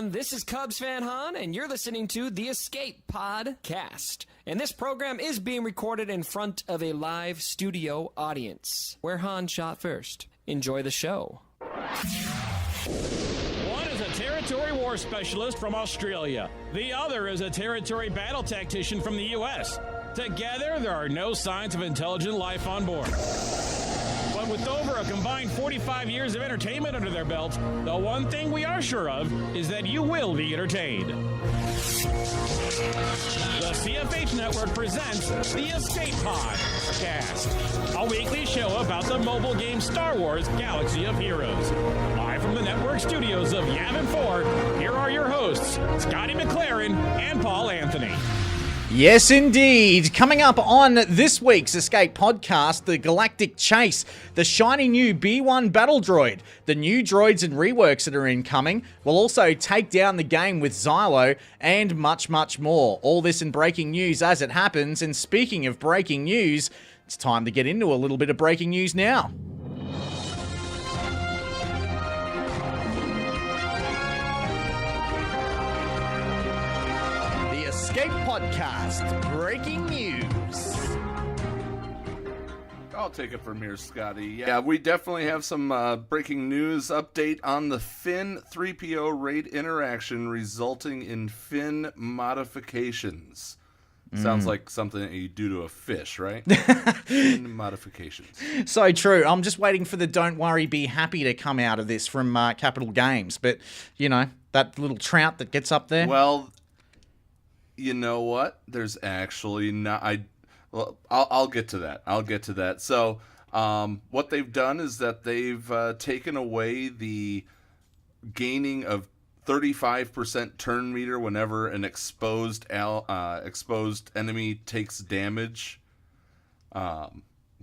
This is CubsFanHan, and you're listening to the Escape Podcast. And this program is being recorded in front of a live studio audience, where Han shot first. Enjoy the show. One is a territory war specialist from Australia. The other is a territory battle tactician from the U.S. Together, there are no signs of intelligent life on board. But with over a combined 45 years of entertainment under their belts, the one thing we are sure of is that you will be entertained. The CFH Network presents the Escape Podcast, a weekly show about the mobile game Star Wars Galaxy of Heroes. Live from the network studios of Yavin 4, here are your hosts, Scotty McLaren and Paul Anthony. Yes, indeed. Coming up on this week's Escape Podcast, the Galactic Chase, the shiny new B1 battle droid, the new droids and reworks that are incoming. We'll also take down the game with Zylo and much, much more. All this in breaking news as it happens. And speaking of breaking news, it's time to get into a little bit of breaking news now. Escape Podcast, breaking news. I'll take it from here, Scotty. Yeah, we definitely have some breaking news update on the Finn 3PO raid interaction resulting in Finn modifications. Sounds like something that you do to a fish, right? Finn modifications. So true. I'm just waiting for the Don't Worry, Be Happy to come out of this from Capital Games. But, you know, that little trout that gets up there. Well, you know what? There's actually not. I'll get to that. I'll get to that. So, what they've done is that they've taken away the gaining of 35% turn meter whenever an exposed enemy takes damage.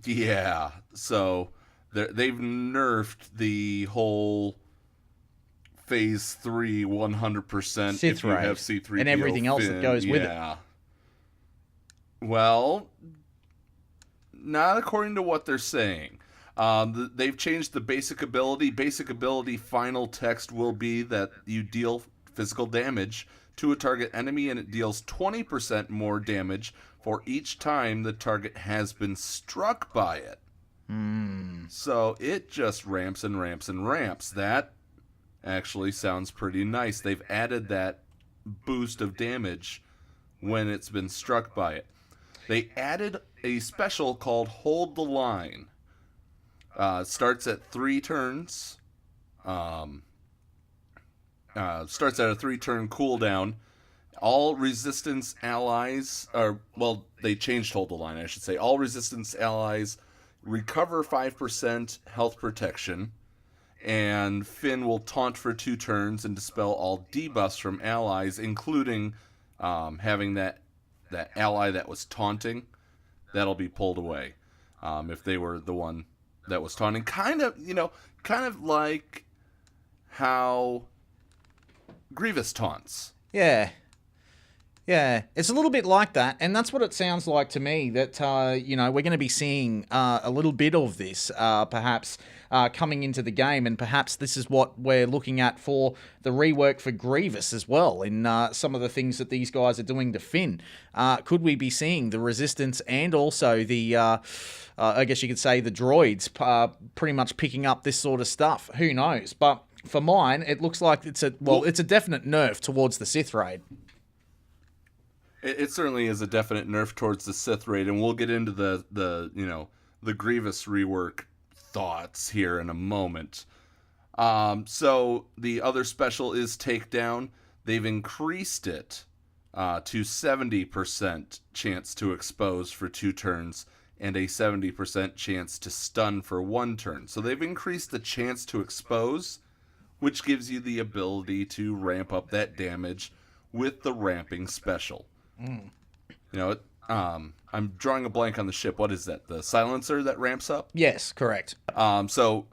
Yeah. So they've nerfed the whole Phase 3 100% Sith if you raid. have C3PO and everything else Finn. that goes with it. Yeah. Well, not according to what they're saying. They've changed the basic ability. Basic ability final text will be that you deal physical damage to a target enemy, and it deals 20% more damage for each time the target has been struck by it. So it just ramps and ramps and ramps. That actually sounds pretty nice. They've added that boost of damage when it's been struck by it. They added a special called Hold the Line. Starts at 3 turns. Starts at a 3-turn cooldown. All resistance allies, they changed Hold the Line, I should say. All resistance allies recover 5% health protection. And Finn will taunt for 2 turns and dispel all debuffs from allies, including having that ally that was taunting. That'll be pulled away if they were the one that was taunting. Kind of like how Grievous taunts. Yeah. Yeah, it's a little bit like that, and that's what it sounds like to me, that, we're going to be seeing a little bit of this, perhaps, coming into the game, and perhaps this is what we're looking at for the rework for Grievous as well, in some of the things that these guys are doing to Finn. Could we be seeing the Resistance and also the, I guess you could say, the droids pretty much picking up this sort of stuff? Who knows? But for mine, it looks like it's a definite nerf towards the Sith raid. It certainly is a definite nerf towards the Sith raid, and we'll get into the Grievous rework thoughts here in a moment. So the other special is Takedown. They've increased it to 70% chance to expose for 2 turns and a 70% chance to stun for 1 turn. So they've increased the chance to expose, which gives you the ability to ramp up that damage with the ramping special. I'm drawing a blank on the ship. What is that? The silencer that ramps up? Yes, correct. So,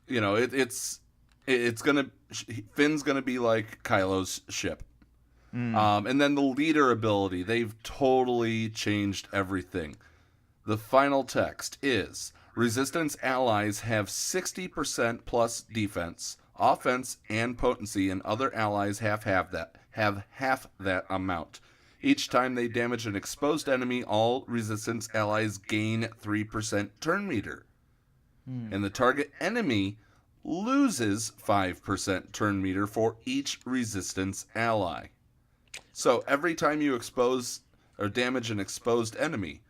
it's Finn's gonna be like Kylo's ship. And then the leader ability, they've totally changed everything. The final text is: Resistance allies have 60% plus defense offense and potency, and other allies have half that amount. Each time they damage an exposed enemy, all resistance allies gain 3% turn meter. And the target enemy loses 5% turn meter for each resistance ally. So every time you expose or damage an exposed enemy,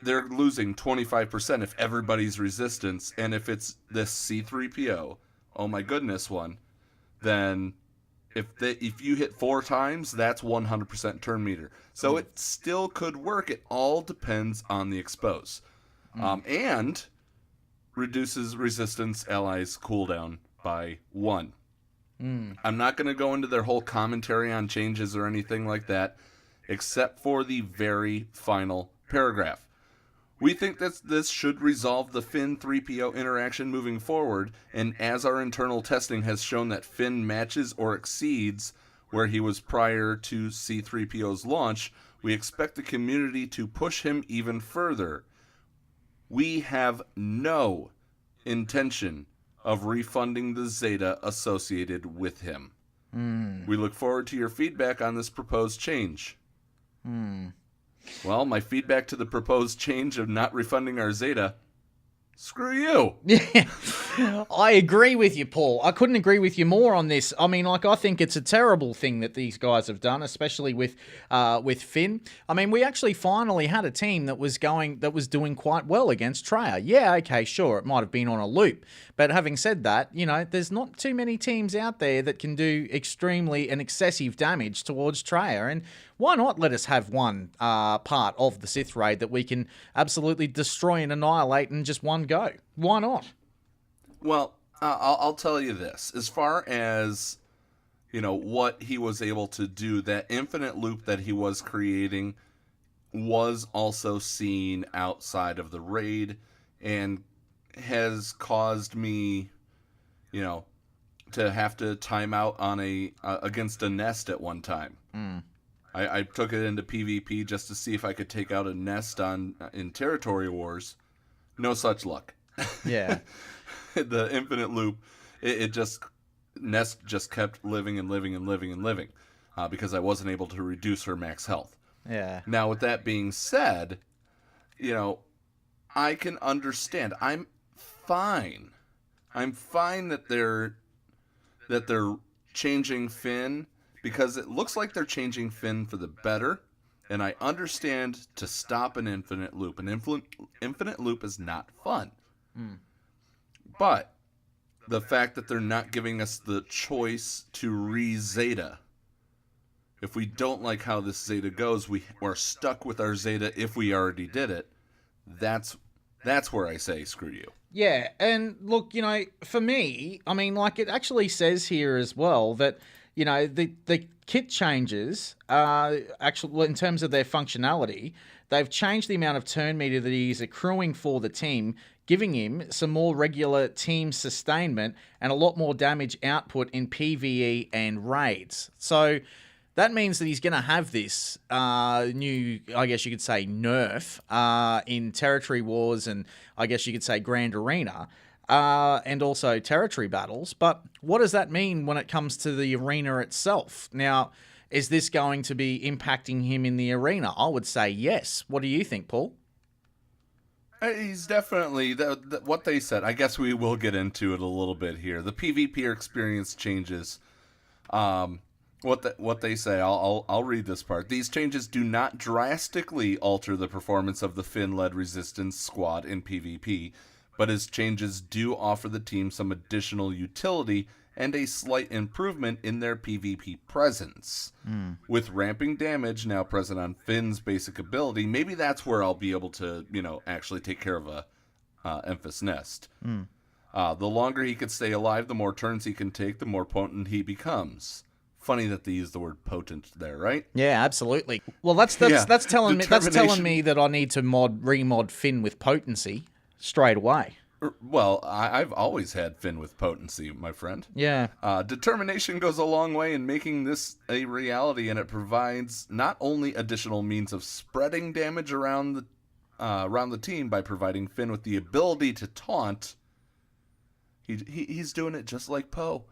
they're losing 25% if everybody's resistance, and if it's this C3PO, oh my goodness one, then if you hit 4 times, that's 100% turn meter. So it still could work. It all depends on the expose. And reduces resistance allies cooldown by 1. I'm not going to go into their whole commentary on changes or anything like that, except for the very final paragraph. We think that this should resolve the Finn 3PO interaction moving forward, and as our internal testing has shown that Finn matches or exceeds where he was prior to C3PO's launch, we expect the community to push him even further. We have no intention of refunding the Zeta associated with him. We look forward to your feedback on this proposed change. Well, my feedback to the proposed change of not refunding our Zeta, screw you. Yeah, I agree with you, Paul. I couldn't agree with you more on this. I mean, I think it's a terrible thing that these guys have done, especially with Finn. I mean, we actually finally had a team that was doing quite well against Traya. Yeah, okay, sure, it might have been on a loop. But having said that, there's not too many teams out there that can do extremely and excessive damage towards Traya. And why not let us have one part of the Sith raid that we can absolutely destroy and annihilate in just one go? Why not? Well, I'll tell you this. As far as, what he was able to do, that infinite loop that he was creating was also seen outside of the raid and has caused me, to have to time out on against a nest at one time. I took it into PvP just to see if I could take out a nest in Territory Wars. No such luck. Yeah. The infinite loop, Nest just kept living and living and living and living because I wasn't able to reduce her max health. Yeah. Now, with that being said, I can understand. I'm fine. I'm fine that they're changing Finn, because it looks like they're changing Finn for the better, and I understand to stop an infinite loop. An infinite loop is not fun. But the fact that they're not giving us the choice to re-Zeta, if we don't like how this Zeta goes, we are stuck with our Zeta if we already did it. That's where I say screw you. Yeah, and look, for me, I mean, it actually says here as well that, the kit changes, actually, in terms of their functionality, they've changed the amount of turn meter that he's accruing for the team, giving him some more regular team sustainment and a lot more damage output in PvE and raids. So that means that he's going to have this new, I guess you could say, nerf in Territory Wars and I guess you could say Grand Arena. And also territory battles. But what does that mean when it comes to the arena itself? Now, is this going to be impacting him in the arena? I would say yes. What do you think, Paul? He's definitely, what they said, I guess we will get into it a little bit here. The PvP experience changes. What they say, I'll read this part. These changes do not drastically alter the performance of the Finn-led resistance squad in PvP, but his changes do offer the team some additional utility and a slight improvement in their PvP presence. With ramping damage now present on Finn's basic ability, maybe that's where I'll be able to, actually take care of a Emphas Nest. The longer he could stay alive, the more turns he can take, the more potent he becomes. Funny that they use the word potent there, right? Yeah, absolutely. Well, that's telling me that I need to remod Finn with potency straight away. Well, I've always had Finn with potency, my friend. Yeah. Determination goes a long way in making this a reality, and it provides not only additional means of spreading damage around the team by providing Finn with the ability to taunt, He's doing it just like Poe.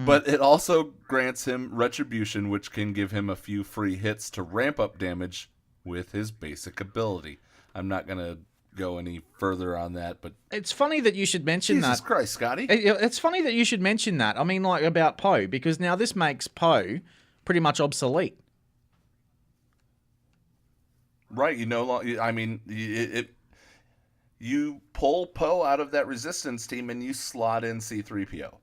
But it also grants him retribution, which can give him a few free hits to ramp up damage with his basic ability. I'm not going to go any further on that, but It's funny that you should mention Jesus that. Christ, Scotty. It's funny that you should mention that. I mean, like, about Poe, because now this makes Poe pretty much obsolete. Right, you pull Poe out of that resistance team and you slot in C-3PO.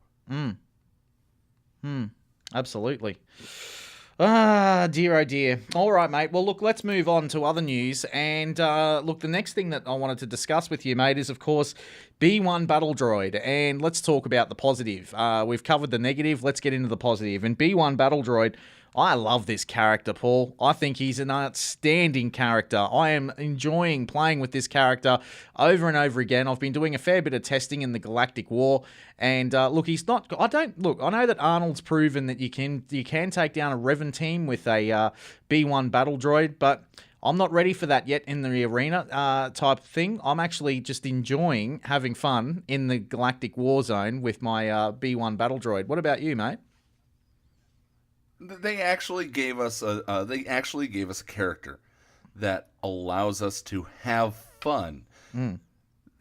Absolutely. Ah, dear, oh dear. All right, mate. Well, look, let's move on to other news. And look, the next thing that I wanted to discuss with you, mate, is, of course, B1 Battle Droid. And let's talk about the positive. We've covered the negative. Let's get into the positive. And B1 Battle Droid, I love this character, Paul. I think he's an outstanding character. I am enjoying playing with this character over and over again. I've been doing a fair bit of testing in the Galactic War, and look, he's not. I know that Arnold's proven that you can take down a Revan team with a B1 battle droid, but I'm not ready for that yet in the arena type thing. I'm actually just enjoying having fun in the Galactic War Zone with my B1 battle droid. What about you, mate? They actually gave us a character that allows us to have fun.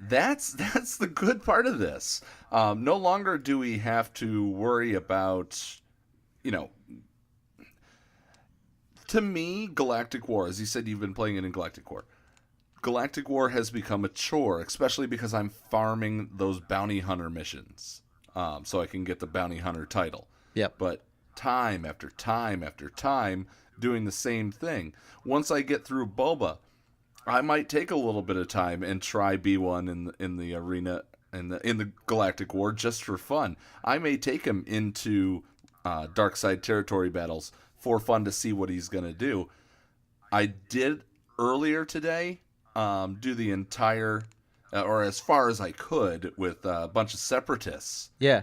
That's the good part of this. No longer do we have to worry about, to me, Galactic War, as you said, you've been playing it in Galactic War. Galactic War has become a chore, especially because I'm farming those bounty hunter missions, so I can get the bounty hunter title. Yep. But time after time after time doing the same thing. Once I get through Boba, I might take a little bit of time and try B1 in the arena in the Galactic War just for fun. I may take him into dark side territory battles for fun to see what he's gonna do. I did earlier today do the entire or as far as I could with a bunch of separatists. Yeah.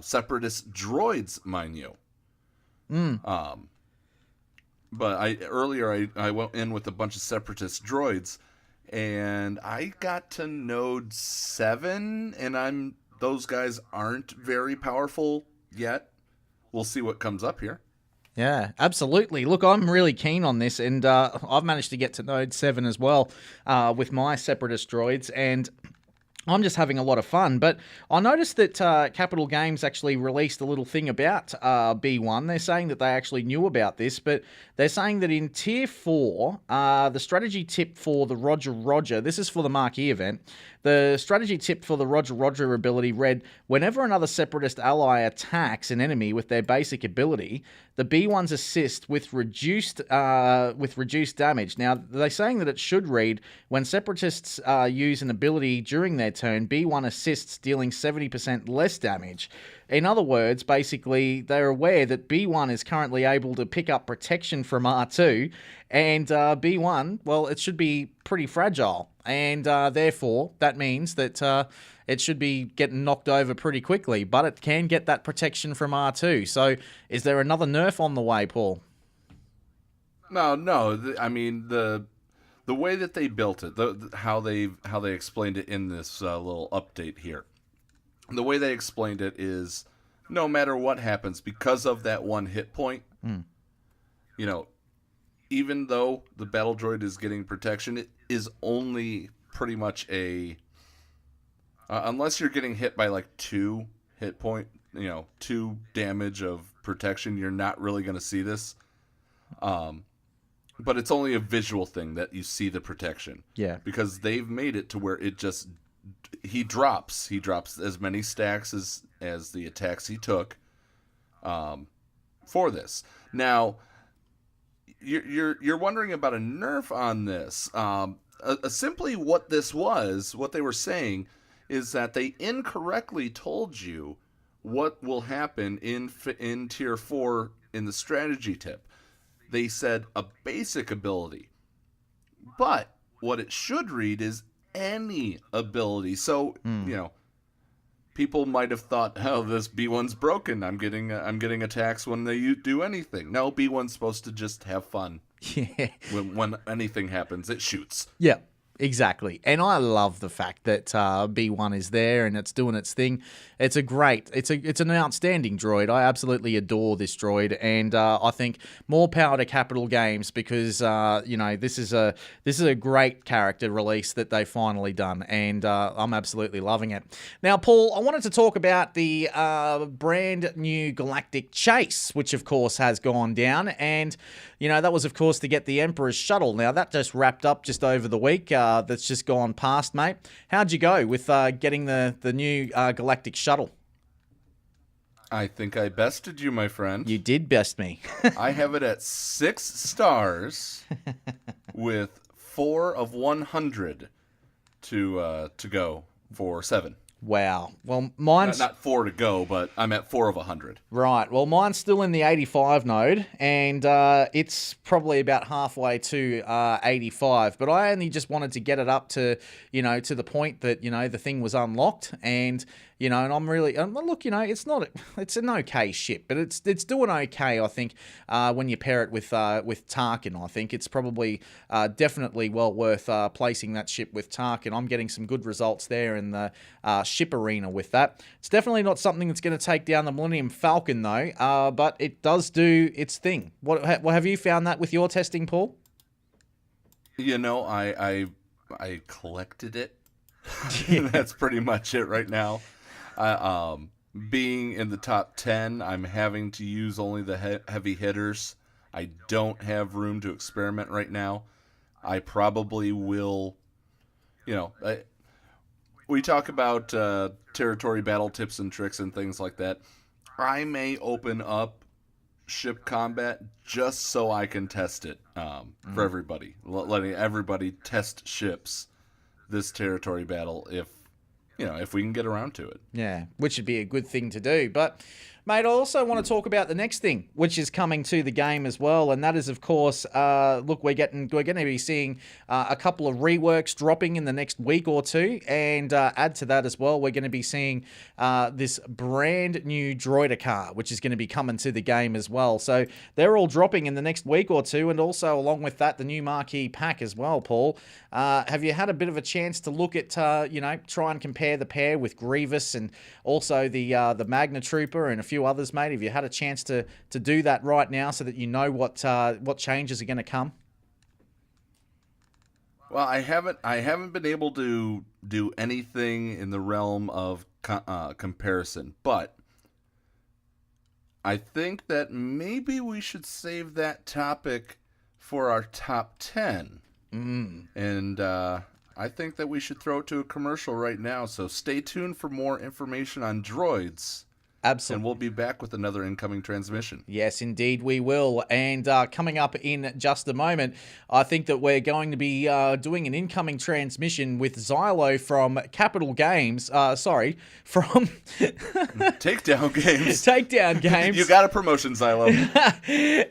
Separatist droids, mind you. But I went in with a bunch of separatist droids, and I got to node 7, and those guys aren't very powerful yet. We'll see what comes up here. Yeah, absolutely. Look, I'm really keen on this, and I've managed to get to node 7 as well with my separatist droids, and I'm just having a lot of fun. But I noticed that Capital Games actually released a little thing about B1. They're saying that they actually knew about this, but they're saying that in Tier 4, the strategy tip for the Roger Roger, this is for the Marquee event, the strategy tip for the Roger Roger ability read, whenever another Separatist ally attacks an enemy with their basic ability, the B1s assist with reduced damage. Now, they're saying that it should read, when Separatists use an ability during their turn, B1 assists dealing 70% less damage. In other words, basically, they're aware that B1 is currently able to pick up protection from R2, and B1, well, it should be pretty fragile, and therefore, that means that it should be getting knocked over pretty quickly, but it can get that protection from R2. So, is there another nerf on the way, Paul? No. I mean, the way that they built it, how they explained it in this little update here. The way they explained it is, no matter what happens, because of that one hit point, even though the battle droid is getting protection, it is only pretty much unless you're getting hit by like 2 hit point, 2 damage of protection, you're not really going to see this. But it's only a visual thing that you see the protection. Yeah. Because they've made it to where it just... He drops as many stacks as the attacks he took for this. Now, you're wondering about a nerf on this. Simply what they were saying is that they incorrectly told you what will happen in Tier 4 in the strategy tip. They said a basic ability. But what it should read is any ability. So, people might have thought, oh, this B1's broken. I'm getting attacks when they do anything. No, B1's supposed to just have fun. Yeah. When anything happens, it shoots. Yeah. exactly. And I love the fact that B1 is there and it's doing its thing. It's an outstanding droid. I absolutely adore this droid, and I think more power to Capital Games because this is a great character release that they finally done, and I'm absolutely loving it. Now, Paul, I wanted to talk about the brand new Galactic Chase, which of course has gone down, and that was of course to get the Emperor's shuttle. Now that just wrapped up just over the week. That's just gone past, mate. How'd you go with getting the new Galactic shuttle? I think I bested you, my friend. You did best me. I have it at 6 stars with 4 of 100 to go for 7. Wow. Well, mine's not 4 to go, but I'm at 4 of 100. Right. Well, mine's still in the 85 node, and it's probably about halfway to 85. But I only just wanted to get it up to, to the point that the thing was unlocked, and and I'm really look. It's an okay ship, but it's doing okay. I think when you pair it with Tarkin, I think it's probably definitely well worth placing that ship with Tarkin. I'm getting some good results there in the ship arena with that. It's definitely not something that's going to take down the Millennium Falcon though, but it does do its thing. What have you found that with your testing, Paul? I collected it. That's pretty much it right now. Being in the top 10, I'm having to use only the heavy hitters. I don't have room to experiment right now. I probably will, we talk about territory battle tips and tricks and things like that. I may open up ship combat just so I can test it for everybody, letting everybody test ships this territory battle if we can get around to it. Yeah, which would be a good thing to do. But, mate, I also want to talk about the next thing, which is coming to the game as well, and that is, of course, look, we're going to be seeing a couple of reworks dropping in the next week or two, and add to that as well, we're going to be seeing this brand new droider car, which is going to be coming to the game as well. So they're all dropping in the next week or two, and also along with that, the new marquee pack as well, Paul. Have you had a bit of a chance to look at, try and compare the pair with Grievous and also the Magna Trooper and a few others, mate? Have you had a chance to do that right now so that you know what changes are going to come? Well, I haven't been able to do anything in the realm of comparison, but I think that maybe we should save that topic for our top 10. And I think that we should throw it to a commercial right now, so stay tuned for more information on droids. Absolutely. And we'll be back with another incoming transmission. Yes, indeed we will. And coming up in just a moment, I think that we're going to be doing an incoming transmission with Zylo from Capital Games. From... Takedown Games. Takedown Games. You got a promotion, Zylo.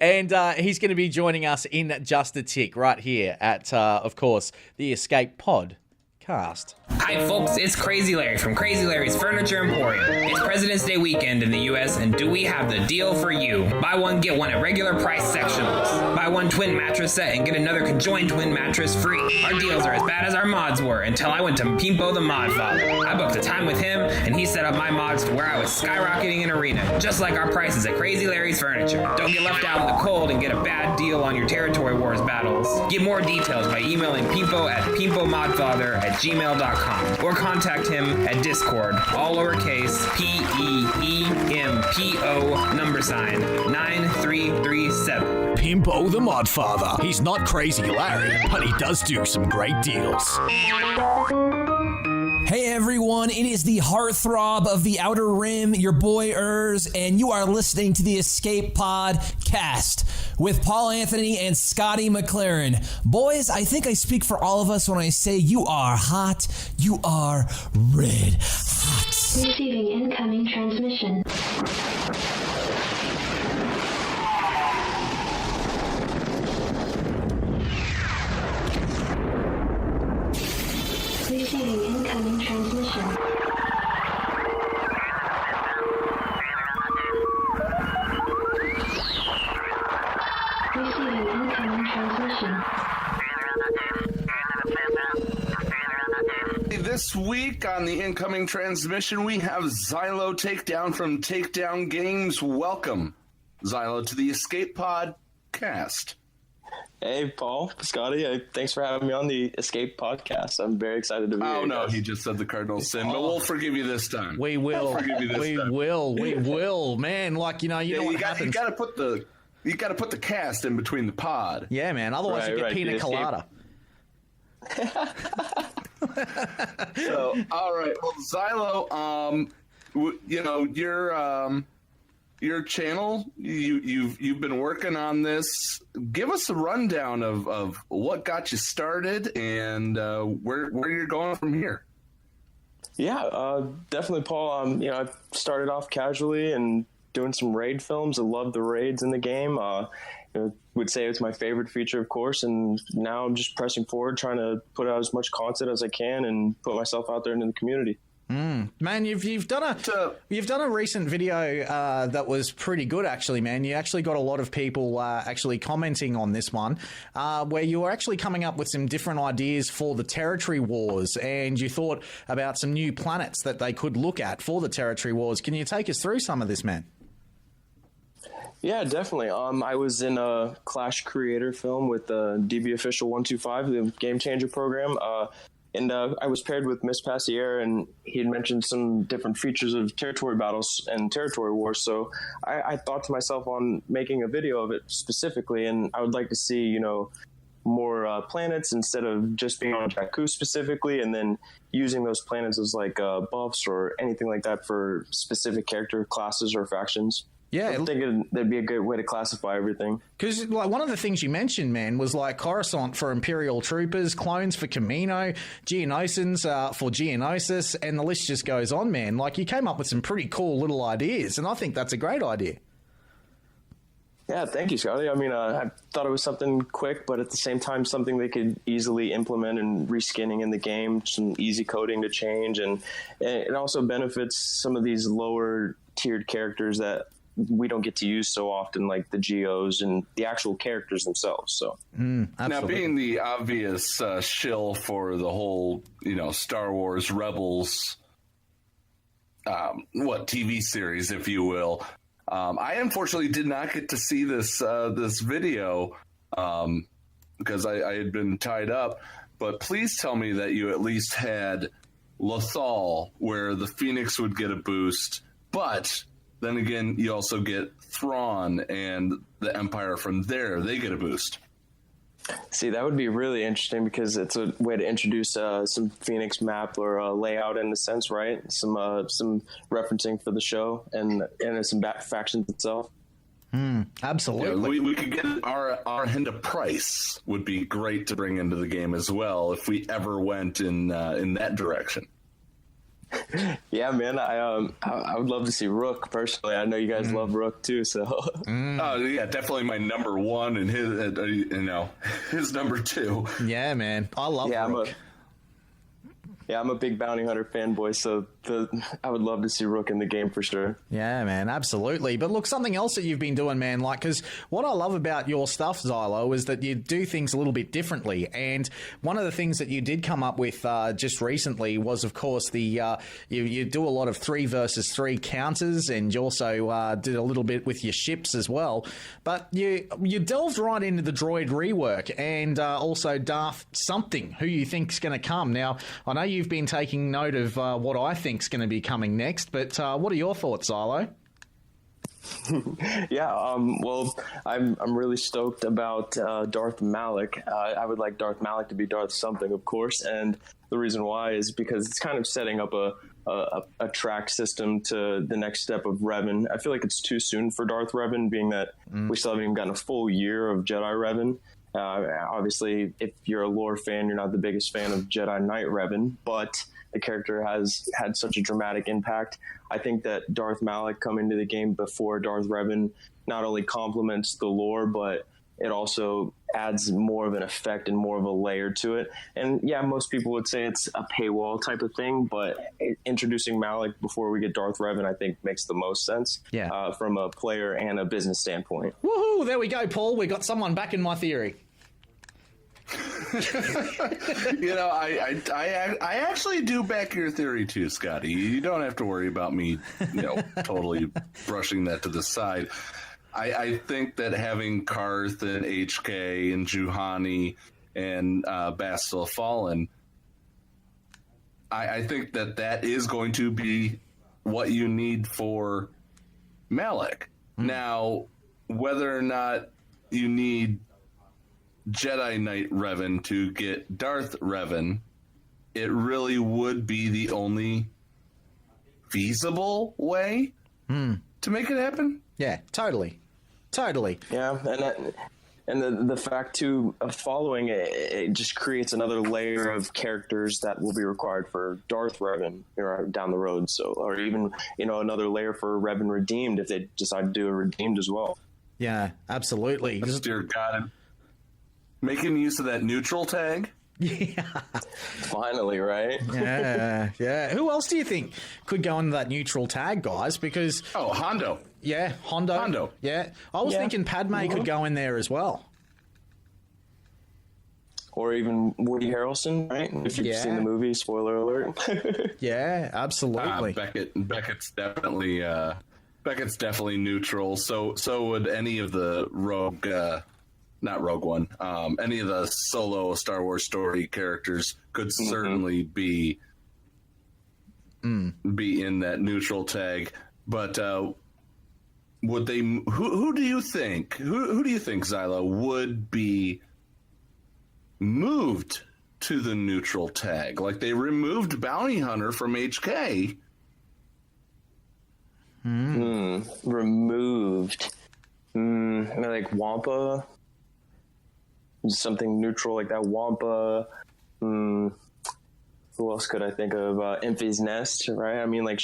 And he's going to be joining us in just a tick right here at, of course, the Escape Pod Cast. Hi folks, it's Crazy Larry from Crazy Larry's Furniture Emporium. It's President's Day weekend in the US, and do we have the deal for you? Buy one, get one at regular price sectionals. Buy one twin mattress set and get another conjoined twin mattress free. Our deals are as bad as our mods were until I went to Pimpo the Mod Father. I booked a time with him, and he set up my mods to where I was skyrocketing in arena, just like our prices at Crazy Larry's Furniture. Don't get left out in the cold and get a bad deal on your Territory Wars battles. Get more details by emailing Pimpo at pimpomodfather@gmail.com. Or contact him at Discord, all lowercase, PEEMPO, #9337. Pimpo the Modfather. He's not Crazy Larry, but he does do some great deals. Hey everyone, it is the heartthrob of the Outer Rim, your boy Urs, and you are listening to the Escape Pod Cast with Paul Anthony and Scotty McLaren. Boys, I think I speak for all of us when I say you are hot, you are red hot. Receiving incoming transmission. Receiving incoming transmission. Receiving incoming transmission. This week on the incoming transmission, we have Zylo Takedown from Takedown Games. Welcome, Zylo, to the Escape Pod cast. Hey, Paul, Scotty, thanks for having me on the Escape podcast. I'm very excited to be here. Oh, no, guys. he just said the cardinal sin, but we'll forgive you this time. We will. We'll forgive you this time. We will. Man, like, you know what happens. You got to put the cast in between the pod. Yeah, man, otherwise you get pina colada. So, all right. Well, Zylo, your channel, you've been working on this. Give us a rundown of what got you started and where you're going from here. Yeah, definitely, Paul. I started off casually and doing some raid films. I love the raids in the game. Would say it's my favorite feature, of course, and now I'm just pressing forward, trying to put out as much content as I can and put myself out there into the community. Man, you've done a recent video that was pretty good, actually, man. You actually got a lot of people actually commenting on this one, where you were actually coming up with some different ideas for the territory wars, and you thought about some new planets that they could look at for the territory wars. Can you take us through some of this, man? Yeah, definitely. I was in a Clash Creator film with DB Official 125, the Game Changer program. And I was paired with Miss Passier, and he had mentioned some different features of territory battles and territory wars. So I thought to myself on making a video of it specifically, and I would like to see, more planets instead of just being on Jakku specifically, and then using those planets as like buffs or anything like that for specific character classes or factions. Yeah, I'm thinking that'd be a good way to classify everything. Because like one of the things you mentioned, man, was like Coruscant for Imperial Troopers, clones for Camino, Geonosins for Geonosis, and the list just goes on, man. Like you came up with some pretty cool little ideas, and I think that's a great idea. Yeah, thank you, Scotty. I mean, I thought it was something quick, but at the same time, something they could easily implement and reskinning in the game, some easy coding to change, and it also benefits some of these lower tiered characters that we don't get to use so often, like the Geos and the actual characters themselves. So now, being the obvious shill for the whole, Star Wars Rebels, TV series, if you will, I unfortunately did not get to see this video because I had been tied up. But please tell me that you at least had Lothal, where the Phoenix would get a boost, but then again, you also get Thrawn and the Empire from there. They get a boost. See, that would be really interesting because it's a way to introduce some Phoenix map or layout in a sense, right? Some referencing for the show and some factions itself. Absolutely. Yeah, we could get Arhinda Price would be great to bring into the game as well if we ever went in that direction. Yeah, man, I would love to see Rook personally. I know you guys love Rook too, so. Oh yeah, definitely my number one and his number two. Yeah, man, I love Rook. I'm a big Bounty Hunter fanboy, so I would love to see Rook in the game for sure. Yeah, man, absolutely. But look, something else that you've been doing, man, because what I love about your stuff, Zylo, is that you do things a little bit differently. And one of the things that you did come up with just recently was, of course, you do a lot of 3 versus 3 counters, and you also did a little bit with your ships as well. But you delved right into the droid rework and also Darth something, who you think's going to come. Now, I know you've been taking note of what I think's going to be coming next, but what are your thoughts, Zylo? Well, I'm really stoked about Darth Malik. I would like Darth Malik to be Darth something, of course, and the reason why is because it's kind of setting up a track system to the next step of Revan. I feel like it's too soon for Darth Revan, being that we still haven't even gotten a full year of Jedi Revan. Obviously, if you're a lore fan, you're not the biggest fan of Jedi Knight Revan, but the character has had such a dramatic impact. I think that Darth Malik coming to the game before Darth Revan not only complements the lore, but it also adds more of an effect and more of a layer to it. And yeah, most people would say it's a paywall type of thing, but introducing Malik before we get Darth Revan, I think makes the most sense from a player and a business standpoint. Woohoo! There we go, Paul. We got someone back in my theory. I actually do back your theory too, Scotty. You don't have to worry about me, totally brushing that to the side. I think that having Karth and HK and Juhani and Bastille Fallen, I think that is going to be what you need for Malik. Now, whether or not you need Jedi Knight Revan to get Darth Revan, it really would be the only feasible way to make it happen. Yeah, totally. Yeah, and the fact too of following it just creates another layer of characters that will be required for Darth Revan down the road. So, or even another layer for Revan Redeemed if they decide to do a Redeemed as well. Yeah, absolutely. Dear God, making use of that neutral tag. Yeah. Finally, right? Yeah. Who else do you think could go into that neutral tag, guys? Because Hondo. Yeah, Hondo. Yeah. I was thinking Padme could go in there as well. Or even Woody Harrelson, right? If you've seen the movie, spoiler alert. Yeah, absolutely. Beckett's definitely neutral. So would any of the Rogue not Rogue One. Any of the solo Star Wars story characters could certainly be in that neutral tag. But would they? Who do you think? Who do you think, Zylo, would be moved to the neutral tag? Like they removed Bounty Hunter from HK. Removed. Like Wampa. Something neutral like that. Wampa. Who else could I think of? Enfys Nest, right? I mean, like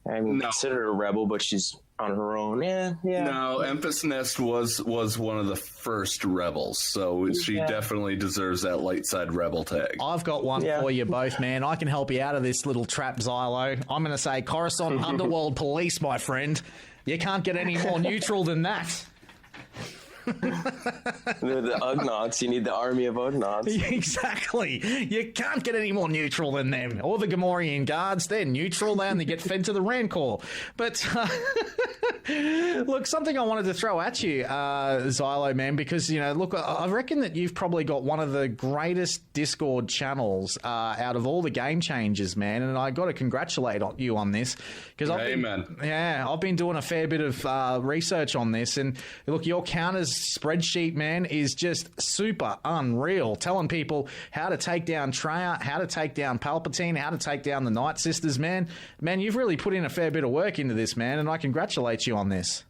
considered a rebel, but she's on her own. Yeah. No, Enfys Nest was one of the first rebels, so she definitely deserves that light side rebel tag. I've got one for you both, man. I can help you out of this little trap, Zylo. I'm going to say Coruscant Underworld Police, my friend. You can't get any more neutral than that. The Ugnaughts. You need the army of Ugnaughts. Exactly. You can't get any more neutral than them. Or the Gamorrean guards. They're neutral now and they get fed to the Rancor. But look, something I wanted to throw at you, Zylo, man, because, look, I reckon that you've probably got one of the greatest Discord channels out of all the game changers, man. And I got to congratulate you on this. Because I've been doing a fair bit of research on this. And look, your counters spreadsheet, man, is just super unreal, telling people how to take down Traya, how to take down Palpatine, how to take down the Night Sisters, man, you've really put in a fair bit of work into this, man, and I congratulate you on this.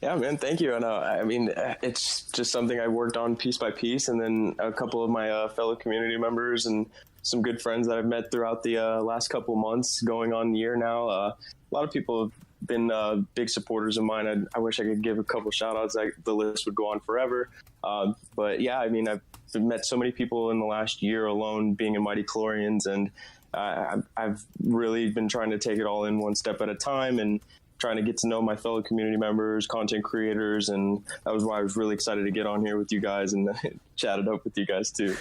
Yeah, man, thank you. And I mean, it's just something I worked on piece by piece, and then a couple of my fellow community members and some good friends that I've met throughout the last couple of months, going on a year now. A lot of people have been big supporters of mine. I wish I could give a couple shout outs. The list would go on forever. But yeah, I mean, I've met so many people in the last year alone being in Mighty Chlorians, and I've really been trying to take it all in one step at a time and trying to get to know my fellow community members, content creators, and that was why I was really excited to get on here with you guys and chat it up with you guys too.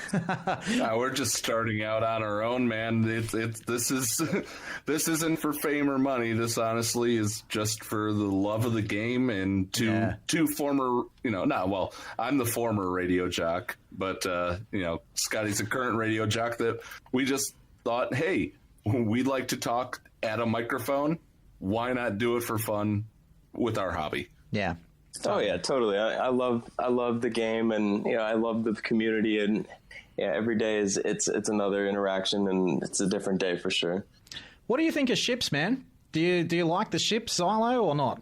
We're just starting out on our own, man. This isn't for fame or money. This honestly is just for the love of the game and two former, I'm the former radio jock, but Scotty's a current radio jock that we just thought, hey, we'd like to talk at a microphone. Why not do it for fun with our hobby? Yeah. Oh yeah, totally. I love the game, and I love the community, and every day it's another interaction, and it's a different day for sure. What do you think of ships, man? Do you like the ships, Zylo, or not?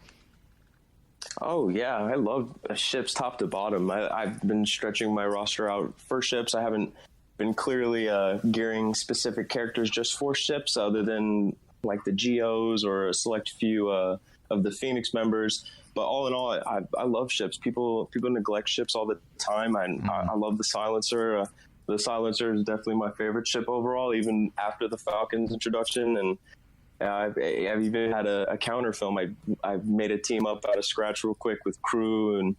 Oh yeah, I love ships top to bottom. I've been stretching my roster out for ships. I haven't been clearly gearing specific characters just for ships, other than like the Geos or a select few of the Phoenix members. But all in all, I love ships. People neglect ships all the time. I love the Silencer. The Silencer is definitely my favorite ship overall, even after the Falcon's introduction. And I've even had a counter film. I made a team up out of scratch real quick with crew, and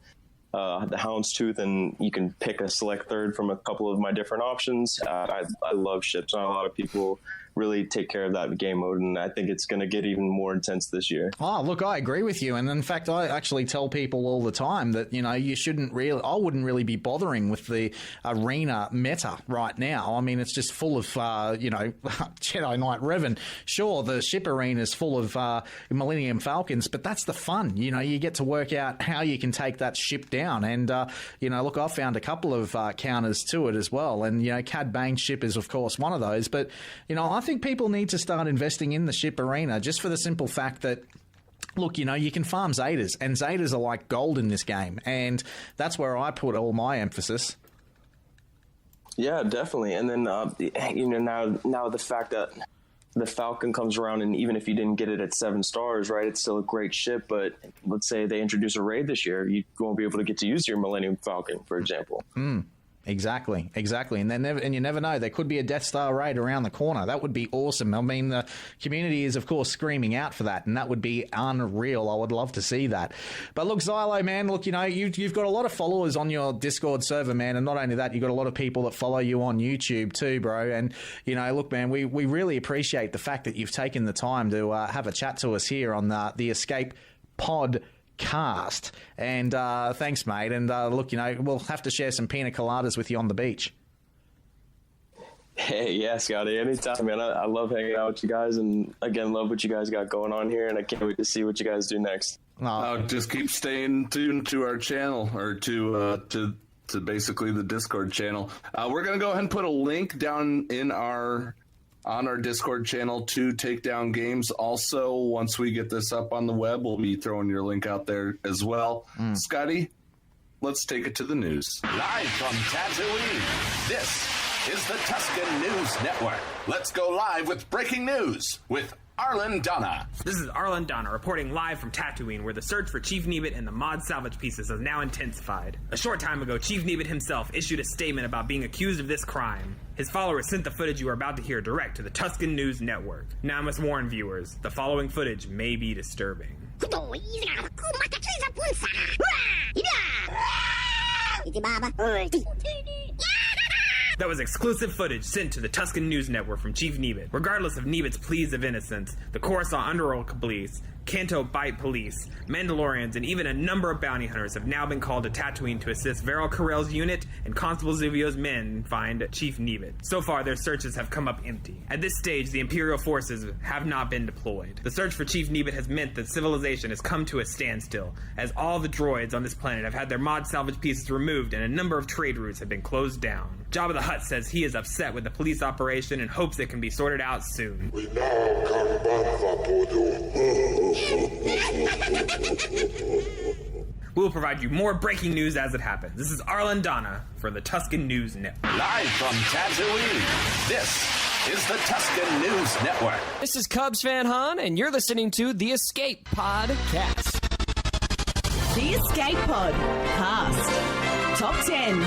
the Houndstooth, and you can pick a select third from a couple of my different options. I love ships. Not a lot of people really take care of that game mode, and I think it's going to get even more intense this year. Oh, look, I agree with you. And in fact, I actually tell people all the time that, you shouldn't really, I wouldn't really be bothering with the arena meta right now. I mean, it's just full of, Jedi Knight Revan. Sure, the ship arena is full of Millennium Falcons, but that's the fun. You get to work out how you can take that ship down. And, look, I've found a couple of counters to it as well. And, Cad Bane's ship is, of course, one of those. But, I think people need to start investing in the ship arena just for the simple fact that, look, you can farm Zetas, and Zetas are like gold in this game, and that's where I put all my emphasis. Yeah, definitely. And then, now the fact that the Falcon comes around, and even if you didn't get it at 7 stars, right, it's still a great ship, but let's say they introduce a raid this year, you won't be able to get to use your Millennium Falcon, for example. Exactly. And you never know. There could be a Death Star raid around the corner. That would be awesome. I mean, the community is, of course, screaming out for that, and that would be unreal. I would love to see that. But look, Zylo, man, look, you've got a lot of followers on your Discord server, man, and not only that, you've got a lot of people that follow you on YouTube too, bro. And, look, man, we really appreciate the fact that you've taken the time to have a chat to us here on the Escape Pod Cast. And thanks, mate. And look, we'll have to share some pina coladas with you on the beach. Hey, yeah, Scotty, anytime, man. I love hanging out with you guys, and again, love what you guys got going on here, and I can't wait to see what you guys do next. Just keep staying tuned to our channel, or to basically the Discord channel. We're gonna go ahead and put a link down on our Discord channel to Takedown Games. Also, once we get this up on the web, we'll be throwing your link out there as well. Scotty, let's take it to the news. Live from Tatooine, this is the Tuscan News Network. Let's go live with breaking news with Arlen Donna. This is Arlen Donna reporting live from Tatooine, where the search for Chief Nebit and the mod salvage pieces has now intensified. A short time ago, Chief Nebit himself issued a statement about being accused of this crime. His followers sent the footage you are about to hear direct to the Tuscan News Network. Now I must warn viewers, the following footage may be disturbing. That was exclusive footage sent to the Tuscan News Network from Chief Nebit. Regardless of Nebit's pleas of innocence, the Coruscant Underworld Police, Canto Bight Police, Mandalorians, and even a number of bounty hunters have now been called to Tatooine to assist Varel Carell's unit and Constable Zuvio's men find Chief Nebit. So far, their searches have come up empty. At this stage, the Imperial forces have not been deployed. The search for Chief Nebit has meant that civilization has come to a standstill, as all the droids on this planet have had their mod salvage pieces removed and a number of trade routes have been closed down. Jabba the Hutt says he is upset with the police operation and hopes it can be sorted out soon. We now can We will provide you more breaking news as it happens. This is Arlen Donna for the Tuscan News Network. Live from Tatooine, this is the Tuscan News Network. This is CubsFanHan, and you're listening to the Escape Podcast. The Escape Pod Cast Top 10.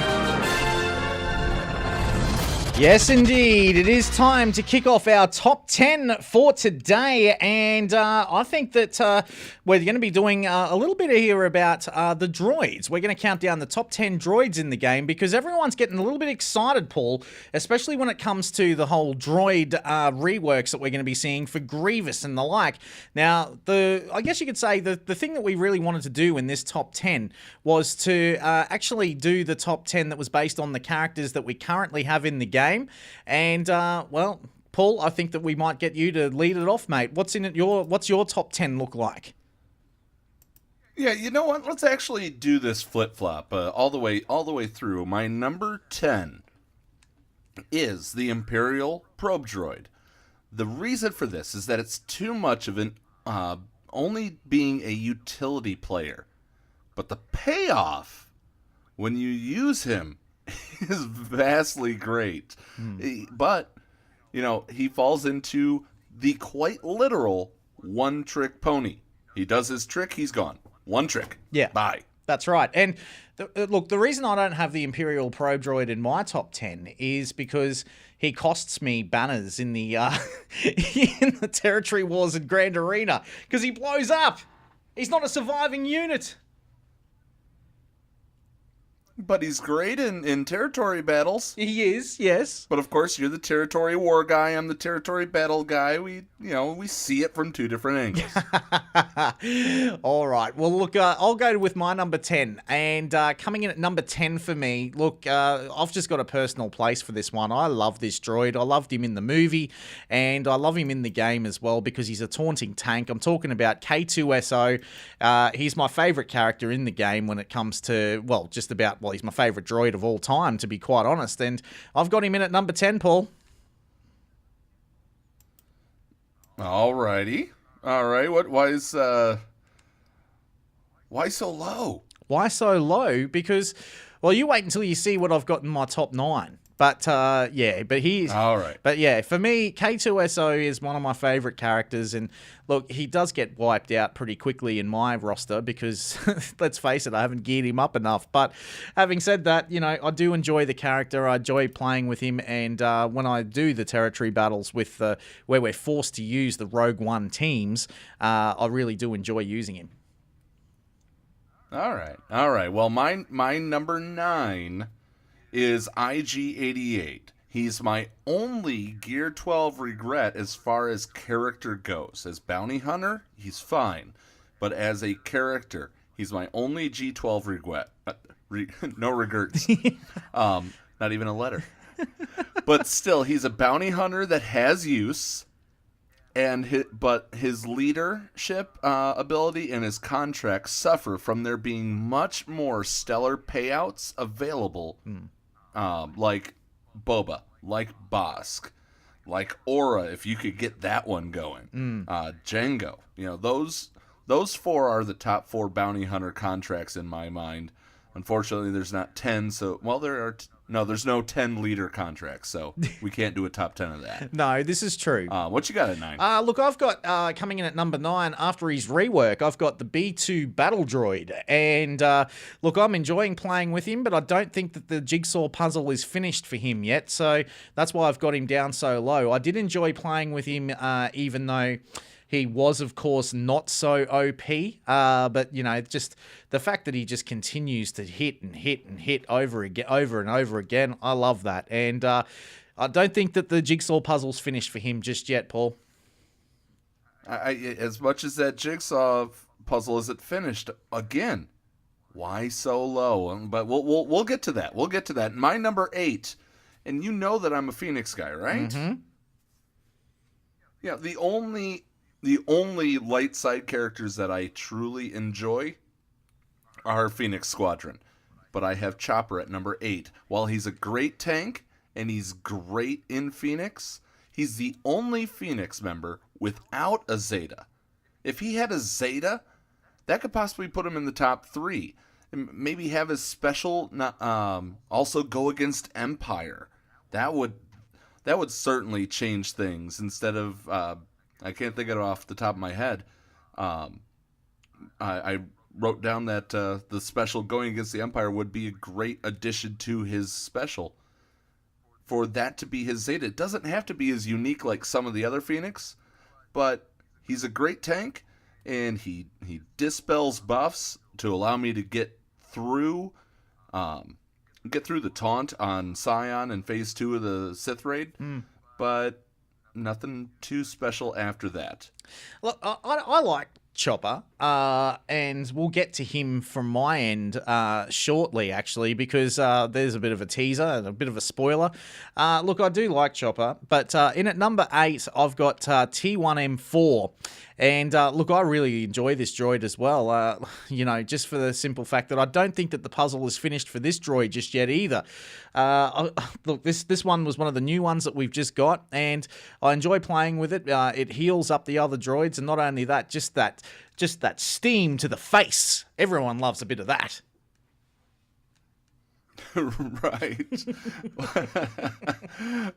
Yes, indeed. It is time to kick off our top 10 for today. And I think that we're going to be doing a little bit here about the droids. We're going to count down the top 10 droids in the game because everyone's getting a little bit excited, Paul, especially when it comes to the whole droid reworks that we're going to be seeing for Grievous and the like. Now, I guess you could say the thing that we really wanted to do in this top 10 was to actually do the top 10 that was based on the characters that we currently have in the game. And, well, Paul, I think that we might get you to lead it off, mate. What's your top 10 look like? Yeah, you know what? Let's actually do this flip-flop all the way through. My number 10 is the Imperial Probe Droid. The reason for this is that it's too much of an only being a utility player. But the payoff when you use him is vastly great. But, he falls into the quite literal one-trick pony. He does his trick, he's gone. One trick. Yeah. Bye. That's right. And look, the reason I don't have the Imperial Probe Droid in my top 10 is because he costs me banners in the in the Territory Wars and Grand Arena because he blows up. He's not a surviving unit. But he's great in territory battles. He is, yes. But of course, you're the territory war guy. I'm the territory battle guy. We see it from two different angles. All right. Well, look, I'll go with my number 10. And coming in at number 10 for me, look, I've just got a personal place for this one. I love this droid. I loved him in the movie, and I love him in the game as well because he's a taunting tank. I'm talking about K2SO. He's my favorite character in the game when it comes to, he's my favorite droid of all time, to be quite honest. And I've got him in at number 10, Paul. Alrighty. All right. Why so low? Why so low? Because, well, you wait until you see what I've got in my top 9. But, he's... All right. But, yeah, for me, K2SO is one of my favourite characters. And, look, he does get wiped out pretty quickly in my roster because, let's face it, I haven't geared him up enough. But having said that, I do enjoy the character. I enjoy playing with him. And when I do the territory battles with where we're forced to use the Rogue One teams, I really do enjoy using him. All right. Well, my number 9 is IG-88. He's my only Gear 12 regret as far as character goes. As bounty hunter, he's fine. But as a character, he's my only G12 regret. No regrets. Not even a letter. But still, he's a bounty hunter that has use. But his leadership ability and his contracts suffer from there being much more stellar payouts available, like Boba, like Bosk, like Aura, if you could get that one going, Jango. Those 4 are the top 4 bounty hunter contracts in my mind. Unfortunately, there's not 10. There's no 10 leader contracts, so we can't do a top 10 of that. No, this is true. What you got at 9? Look, I've got, coming in at number 9, after his rework, I've got the B2 Battle Droid. And, look, I'm enjoying playing with him, but I don't think that the jigsaw puzzle is finished for him yet. So that's why I've got him down so low. I did enjoy playing with him, even though he was, of course, not so OP, but, just the fact that he just continues to hit and hit and hit over and over again, I love that. And I don't think that the jigsaw puzzle's finished for him just yet, Paul. As much as that jigsaw puzzle isn't finished, again, why so low? But we'll get to that. We'll get to that. My number 8, and you know that I'm a Phoenix guy, right? Mm-hmm. Yeah, the only light side characters that I truly enjoy are Phoenix Squadron. But I have Chopper at number 8. While he's a great tank and he's great in Phoenix, he's the only Phoenix member without a Zeta. If he had a Zeta, that could possibly put him in the top 3. And maybe have his special also go against Empire. That would certainly change things instead of... I can't think of it off the top of my head. I wrote down that the special going against the Empire would be a great addition to his special. For that to be his Zeta, it doesn't have to be as unique like some of the other Phoenix, but he's a great tank, and he dispels buffs to allow me to get through the taunt on Scion in Phase 2 of the Sith Raid, but nothing too special after that. Look, I like Chopper, and we'll get to him from my end shortly, actually, because there's a bit of a teaser and a bit of a spoiler. Look, I do like Chopper, but in at number 8, I've got T1M4. And look, I really enjoy this droid as well, just for the simple fact that I don't think that the puzzle is finished for this droid just yet either. Look, this one was one of the new ones that we've just got, and I enjoy playing with it. It heals up the other droids, and not only that, just that steam to the face. Everyone loves a bit of that. Right.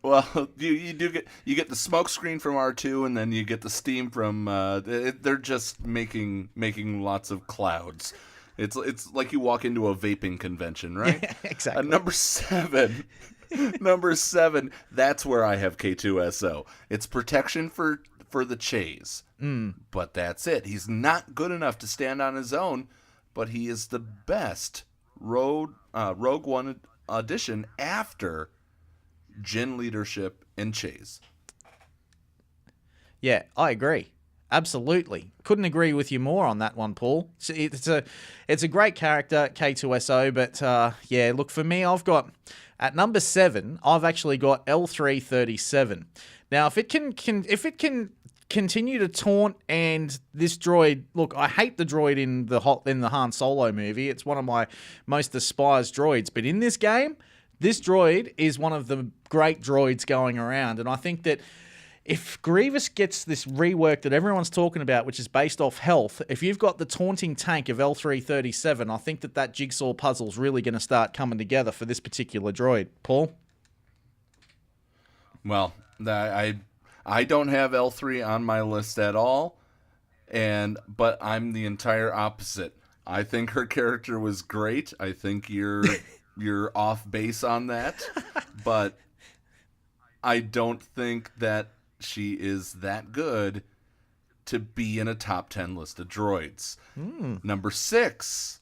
Well, you get the smoke screen from R2, and then you get the steam from. They're just making lots of clouds. It's like you walk into a vaping convention, right? Yeah, exactly. Number 7. Number 7. That's where I have K2SO. It's protection for the chase. But that's it. He's not good enough to stand on his own, but he is the best Rogue One edition after Jin leadership and Chase. Yeah, I agree. Absolutely. Couldn't agree with you more on that one, Paul. It's a great character, K2SO, but yeah, look, for me, I've got, at number 7, I've actually got L337. Now, if it can continue to taunt, and this droid, look, I hate the droid in the Han Solo movie. It's one of my most despised droids, but in this game, this droid is one of the great droids going around, and I think that if Grievous gets this rework that everyone's talking about, which is based off health, if you've got the taunting tank of L337, I think that jigsaw puzzle's really going to start coming together for this particular droid. Paul? Well, I don't have L3 on my list at all, but I'm the entire opposite. I think her character was great. I think you're off base on that, but I don't think that she is that good to be in a top 10 list of droids. Number 6,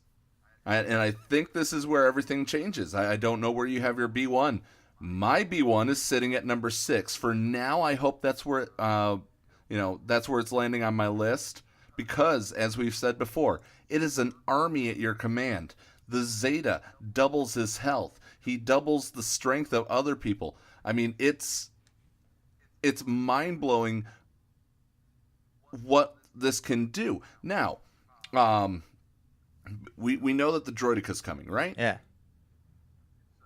and I think this is where everything changes. I don't know where you have your B1. My B1 is sitting at number 6 for now. I hope that's where that's where it's landing on my list, because as we've said before, it is an army at your command. The Zeta doubles his health. He doubles the strength of other people. I mean, it's mind-blowing what this can do. Now, we know that the Droideca's coming, right? Yeah.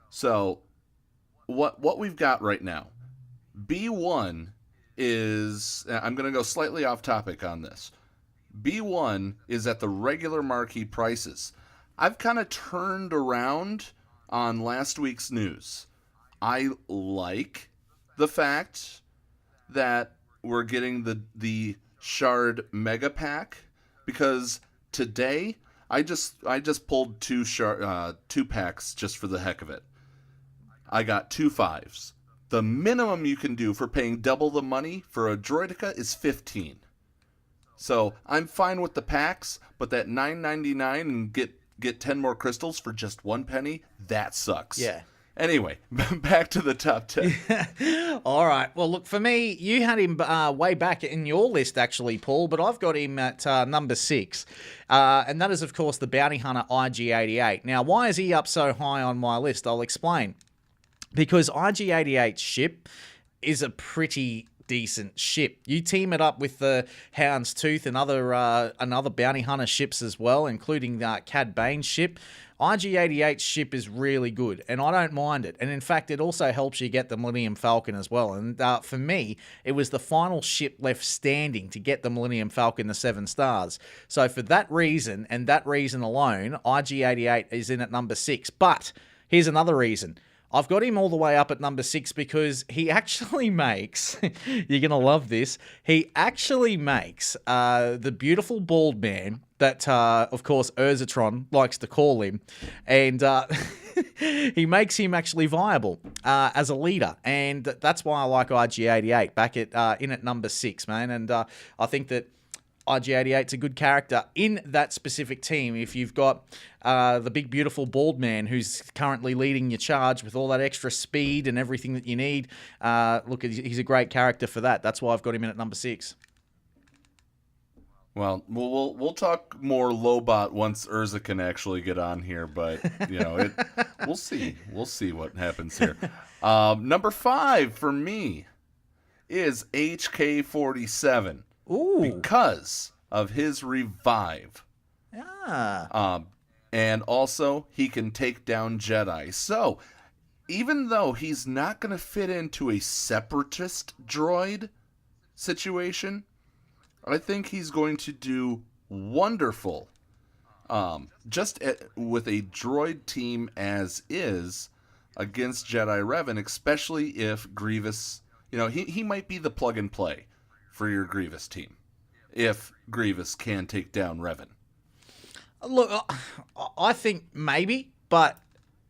So, what we've got right now, B1 is, I'm going to go slightly off topic on this. B1 is at the regular marquee prices. I've kind of turned around on last week's news. I like the fact that we're getting the Shard Mega Pack, because today I just pulled two packs just for the heck of it. I got 2 5s. The minimum you can do for paying double the money for a Droideka is 15. So I'm fine with the packs, but that $9.99 and get 10 more crystals for just 1 penny, that sucks. Yeah. Anyway, back to the top 10. All right. Well, look, for me, you had him way back in your list, actually, Paul, but I've got him at number 6. And that is, of course, the Bounty Hunter IG-88. Now, why is he up so high on my list? I'll explain. Because IG-88's ship is a pretty decent ship. You team it up with the Hound's Tooth and another Bounty Hunter ships as well, including Cad Bane's ship. IG-88's ship is really good, and I don't mind it. And in fact, it also helps you get the Millennium Falcon as well. And for me, it was the final ship left standing to get the Millennium Falcon to 7 stars. So for that reason, and that reason alone, IG-88 is in at number 6. But here's another reason. I've got him all the way up at number 6 because he actually makes, you're going to love this, he actually makes the beautiful bald man that, of course, Urzatron likes to call him, and he makes him actually viable as a leader, and that's why I like IG-88 back in at number 6, man, and I think that IG-88's a good character in that specific team. If you've got the big, beautiful bald man who's currently leading your charge with all that extra speed and everything that you need, look, he's a great character for that. That's why I've got him in at number 6. Well, we'll talk more Lobot once Urza can actually get on here, but we'll see. We'll see what happens here. Number 5 for me is HK-47. Ooh. Because of his revive. And also, he can take down Jedi. So, even though he's not going to fit into a separatist droid situation, I think he's going to do wonderful. With a droid team as is against Jedi Revan, especially if Grievous, he might be the plug and play for your Grievous team, if Grievous can take down Revan. Look, I think maybe, but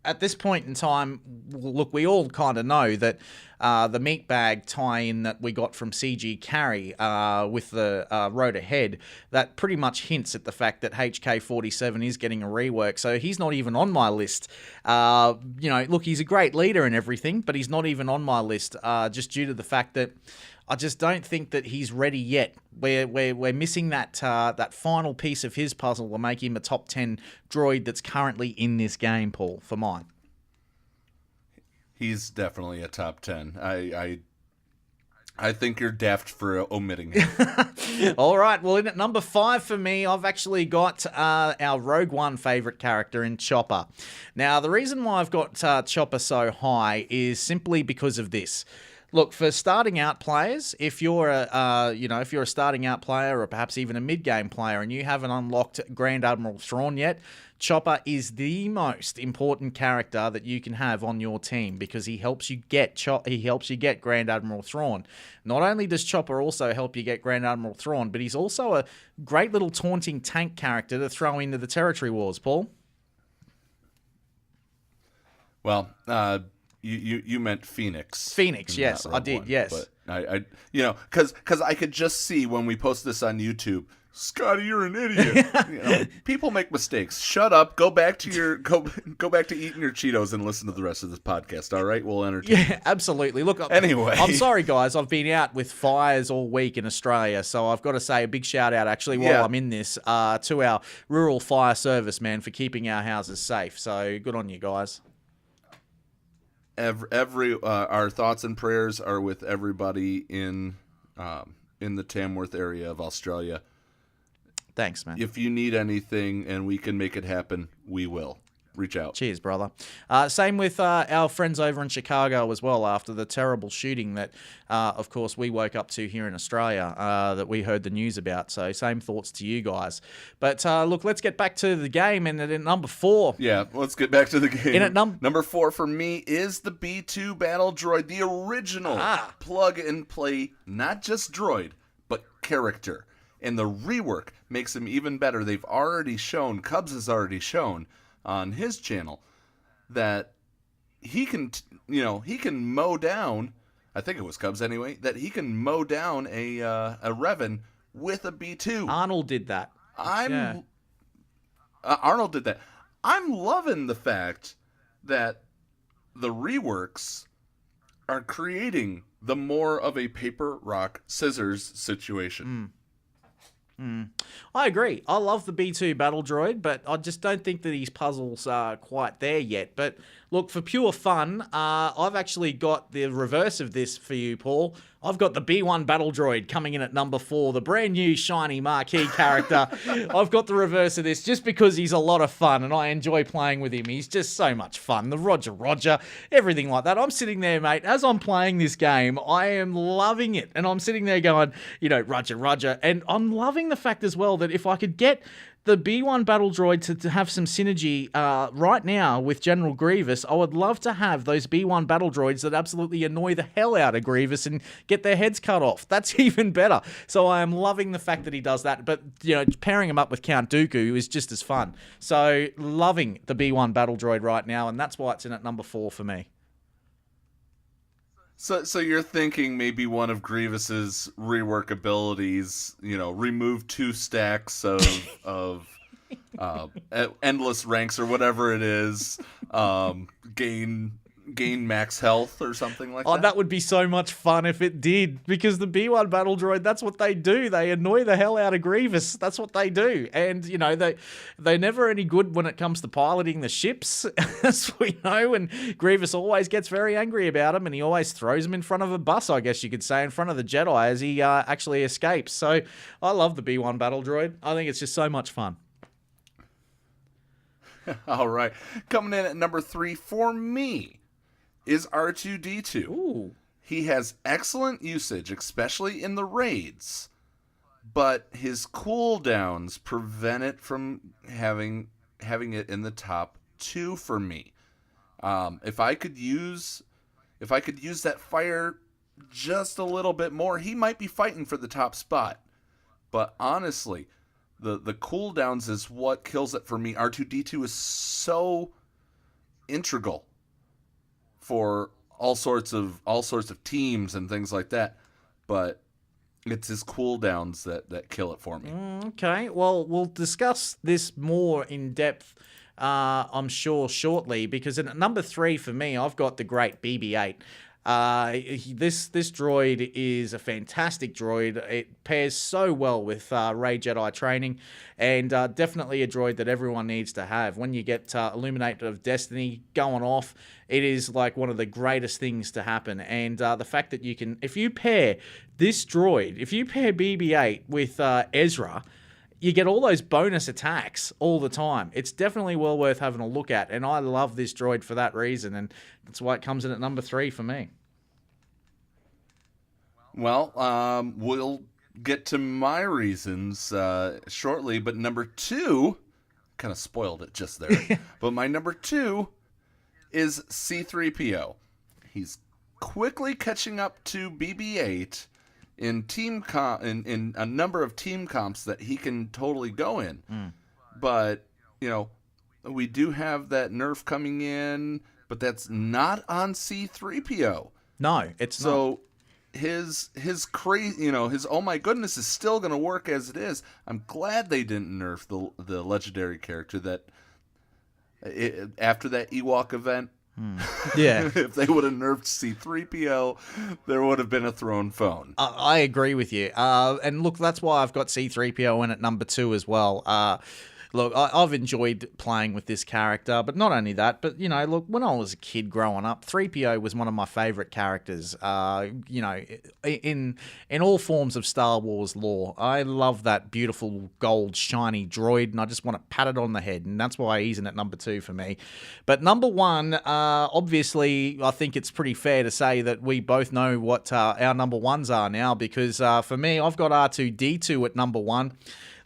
at this point in time, look, we all kind of know that the meat bag tie-in that we got from CG Carry with the road ahead, that pretty much hints at the fact that HK47 is getting a rework. So he's not even on my list. Look, he's a great leader and everything, but he's not even on my list just due to the fact that I just don't think that he's ready yet. We're missing that final piece of his puzzle to make him a top 10 droid that's currently in this game, Paul, for mine. He's definitely a top 10. I think you're daft for omitting him. All right. Well, in at number 5 for me, I've actually got our Rogue One favorite character in Chopper. Now, the reason why I've got Chopper so high is simply because of this. Look, for starting out players, if you're a starting out player or perhaps even a mid-game player and you haven't unlocked Grand Admiral Thrawn yet, Chopper is the most important character that you can have on your team because he helps you get Grand Admiral Thrawn. Not only does Chopper also help you get Grand Admiral Thrawn, but he's also a great little taunting tank character to throw into the territory wars, Paul. Well, You meant Phoenix. Phoenix, yes, I did, yes. But because I could just see when we post this on YouTube, Scotty, you're an idiot. People make mistakes. Shut up. Go back to go back to eating your Cheetos and listen to the rest of this podcast. All right, we'll entertain. Yeah, absolutely. Look, anyway, I'm sorry, guys. I've been out with fires all week in Australia, so I've got to say a big shout out, actually, while I'm in this, to our rural fire service, man, for keeping our houses safe. So good on you guys. Our thoughts and prayers are with everybody in the Tamworth area of Australia. Thanks, man. If you need anything and we can make it happen, we will. Reach out. Cheers, brother. Same with our friends over in Chicago as well, after the terrible shooting that, of course, we woke up to here in Australia, that we heard the news about. So same thoughts to you guys. But look, let's get back to the game. And at number 4. Yeah, let's get back to the game. And at number 4 for me is the B2 Battle Droid, the original plug-and-play, not just droid, but character. And the rework makes him even better. They've already shown, Cubs has already shown on his channel that he can, he can mow down, I think it was Cubs anyway, that he can mow down a Revan with a B2. Arnold did that. Arnold did that. I'm loving the fact that the reworks are creating the more of a paper, rock, scissors situation. I agree. I love the B2 battle droid, but I just don't think that his puzzles are quite there yet. But look, for pure fun, I've actually got the reverse of this for you, Paul. I've got the B1 battle droid coming in at number 4, the brand new shiny marquee character. I've got the reverse of this just because he's a lot of fun and I enjoy playing with him. He's just so much fun. The Roger, everything like that. I'm sitting there, mate, as I'm playing this game, I am loving it. And I'm sitting there going, Roger. And I'm loving the fact as well that if I could get the B1 battle droid to have some synergy right now with General Grievous, I would love to have those B1 battle droids that absolutely annoy the hell out of Grievous and get their heads cut off. That's even better. So I am loving the fact that he does that. But, pairing him up with Count Dooku is just as fun. So loving the B1 battle droid right now, and that's why it's in at number 4 for me. So you're thinking maybe one of Grievous's rework abilities, remove 2 stacks of endless ranks or whatever it is, gain max health or something like that? Oh, that would be so much fun if it did, because the B1 battle droid, that's what they do. They annoy the hell out of Grievous. That's what they do. And, they're never any good when it comes to piloting the ships, as we know, and Grievous always gets very angry about him, and he always throws him in front of a bus, I guess you could say, in front of the Jedi as he actually escapes. So I love the B1 battle droid. I think it's just so much fun. All right. Coming in at number 3 for me is R2-D2. Ooh. He has excellent usage, especially in the raids, but his cooldowns prevent it from having it in the top 2 for me. If I could use that fire just a little bit more, he might be fighting for the top spot. But honestly, the cooldowns is what kills it for me. R2-D2 is so integral for all sorts of teams and things like that. But it's his cooldowns that kill it for me. Okay, well, we'll discuss this more in depth, I'm sure, shortly, because at number 3 for me, I've got the great BB-8. This droid is a fantastic droid. It pairs so well with Rey Jedi training, and definitely a droid that everyone needs to have. When you get Illuminator of Destiny going off, it is like one of the greatest things to happen. And the fact that you can, if you pair this droid, if you pair BB-8 with Ezra, you get all those bonus attacks all the time. It's definitely well worth having a look at, and I love this droid for that reason, and that's why it comes in at number 3 for me. Well, we'll get to my reasons shortly, but number 2, kind of spoiled it just there, but my number 2 is C-3PO. He's quickly catching up to BB-8 in in a number of team comps that he can totally go in. But, we do have that nerf coming in, but that's not on C-3PO. No, it's not. So his crazy, his oh my goodness is still going to work as it is. I'm glad they didn't nerf the legendary character after that Ewok event. Yeah. If they would have nerfed C-3PO, there would have been a thrown phone. I agree with you. And look, that's why I've got C-3PO in at number 2 as well. Look, I've enjoyed playing with this character, but not only that, but, look, when I was a kid growing up, 3PO was one of my favorite characters, in all forms of Star Wars lore. I love that beautiful gold shiny droid, and I just want to pat it on the head, and that's why he's in at number 2 for me. But number 1, obviously, I think it's pretty fair to say that we both know what our number 1s are now, because for me, I've got R2-D2 at number 1.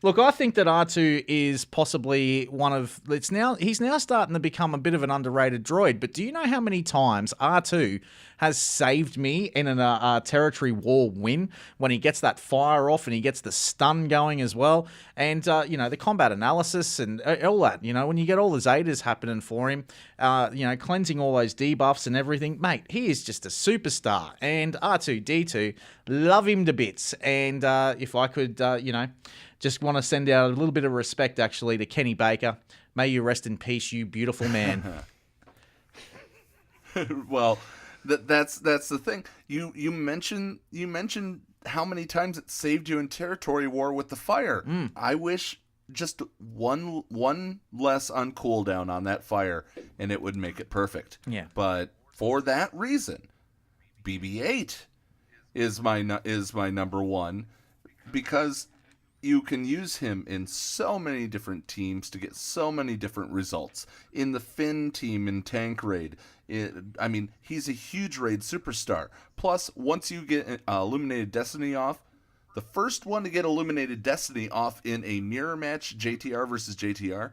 Look, I think that R2 is possibly he's now starting to become a bit of an underrated droid, but do you know how many times R2 has saved me in a territory war win when he gets that fire off and he gets the stun going as well? And, the combat analysis and all that, when you get all the Zetas happening for him, cleansing all those debuffs and everything, mate, he is just a superstar. And R2-D2, love him to bits. And if I could, just want to send out a little bit of respect, actually, to Kenny Baker. May you rest in peace, you beautiful man. Well, that's the thing. You mentioned how many times it saved you in territory war with the fire. I wish just one less on cooldown on that fire, and it would make it perfect. Yeah. But for that reason, BB-8 is my number 1, because you can use him in so many different teams to get so many different results. In the Finn team in Tank Raid, he's a huge raid superstar. Plus, once you get Illuminated Destiny off, the first one to get Illuminated Destiny off in a mirror match, JTR versus JTR,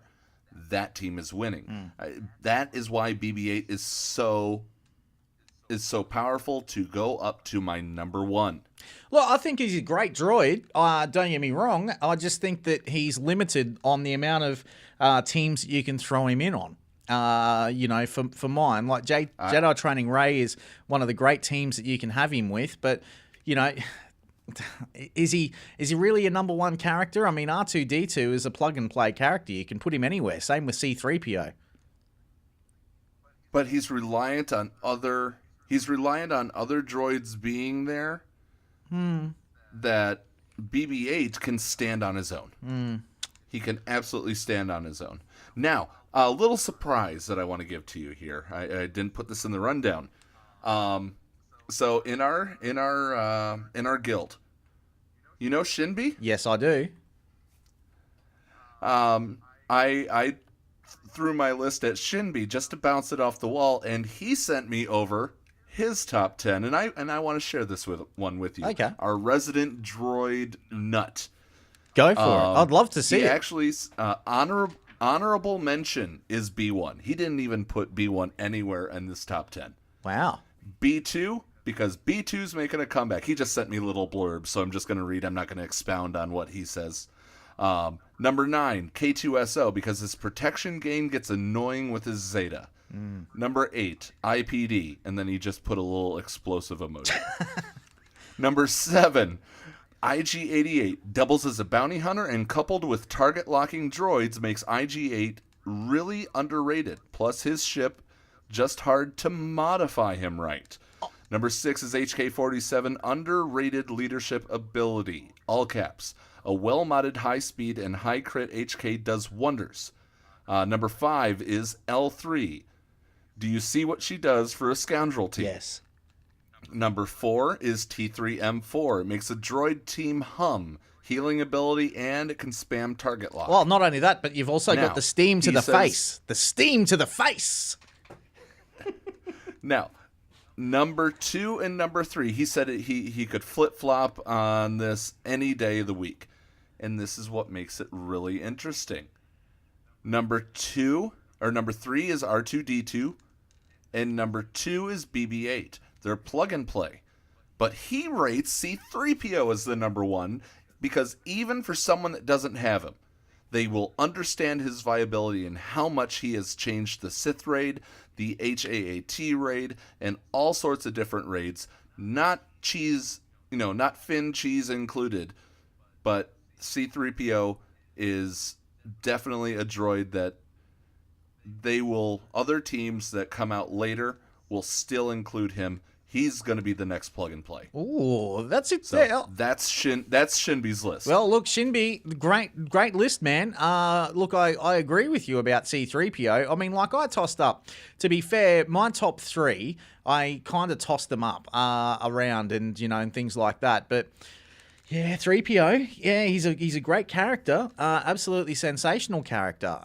that team is winning. That is why BB-8 is so powerful to go up to my number 1. Well, I think he's a great droid. Don't get me wrong. I just think that he's limited on the amount of teams that you can throw him in on. For mine, like Jedi Training Rey is one of the great teams that you can have him with. But, is he really a number 1 character? I mean, R2-D2 is a plug-and-play character. You can put him anywhere. Same with C-3PO. But he's reliant on other droids being there. That BB-8 can stand on his own. He can absolutely stand on his own. Now, a little surprise that I want to give to you here. I didn't put this in the rundown. So in our guild, Shinbi? Yes, I do. I threw my list at Shinbi just to bounce it off the wall, and he sent me over his top 10, and I want to share this with you. Okay. Our resident droid nut. Go for it. I'd love to see it. He actually, honorable mention is B1. He didn't even put B1 anywhere in this top 10. Wow. B2, because B2's making a comeback. He just sent me little blurbs, so I'm just going to read. I'm not going to expound on what he says. Number 9, K2SO, because his protection gain gets annoying with his Zeta. Number 8, IPD, and then he just put a little explosive emoji. Number 7, IG-88 doubles as a bounty hunter and coupled with target locking droids makes IG-8 really underrated. Plus his ship just hard to modify him right. Number 6 is HK-47, underrated leadership ability. All caps. A well-modded high-speed and high-crit HK does wonders. Number 5 is L3. Do you see what she does for a scoundrel team? Yes. Number 4 is T3M4. It makes a droid team hum. Healing ability, and it can spam target lock. Well, not only that, but you've also got the steam to the says, face. The steam to the face. Now, number 2 and number 3, he said he could flip-flop on this any day of the week. And this is what makes it really interesting. Number 3 is R2-D2, and number 2 is BB-8. They're plug and play. But he rates C-3PO as the number 1 because even for someone that doesn't have him, they will understand his viability and how much he has changed the Sith raid, the HAAT raid, and all sorts of different raids. Not cheese, not Finn cheese included, but C-3PO is definitely a droid that other teams that come out later will still include him. He's going to be the next plug and play. Ooh, that's it. So that's Shinby's list. Well, look, Shinby, great list, man. Look, I agree with you about C-3PO. I mean, like I tossed up. To be fair, my top 3, I kind of tossed them up around and and things like that. But yeah, 3PO, yeah, he's a great character, absolutely sensational character.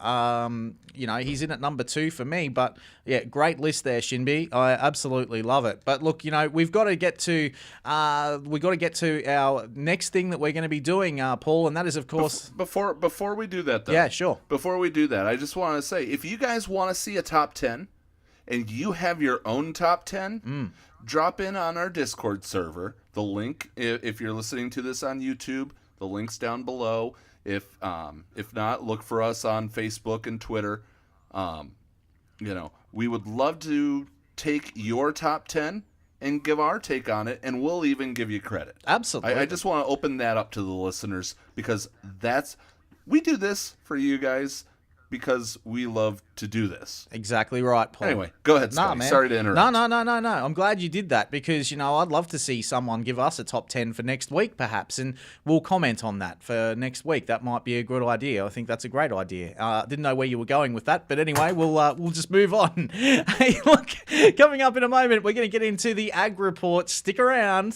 He's in at number 2 for me, but yeah, great list there, Shinby. I absolutely love it. But look, we've got to get to our next thing that we're going to be doing, Paul, and that is, of course, before we do that, though. Yeah, sure. Before we do that, I just want to say, if you guys want to see a top 10 and you have your own top 10, drop in on our Discord server. The link, if you're listening to this on YouTube, the link's down below. If not, look for us on Facebook and Twitter. We would love to take your top 10 and give our take on it, and we'll even give you credit. Absolutely. I just want to open that up to the listeners because we do this for you guys because we love to do this. Exactly right, Paul. Anyway, go ahead, Scotty. Sorry to interrupt. No. I'm glad you did that because, I'd love to see someone give us a top 10 for next week, perhaps, and we'll comment on that for next week. That might be a good idea. I think that's a great idea. Didn't know where you were going with that, but anyway, we'll just move on. Hey, look, coming up in a moment, we're going to get into the Ag Report. Stick around.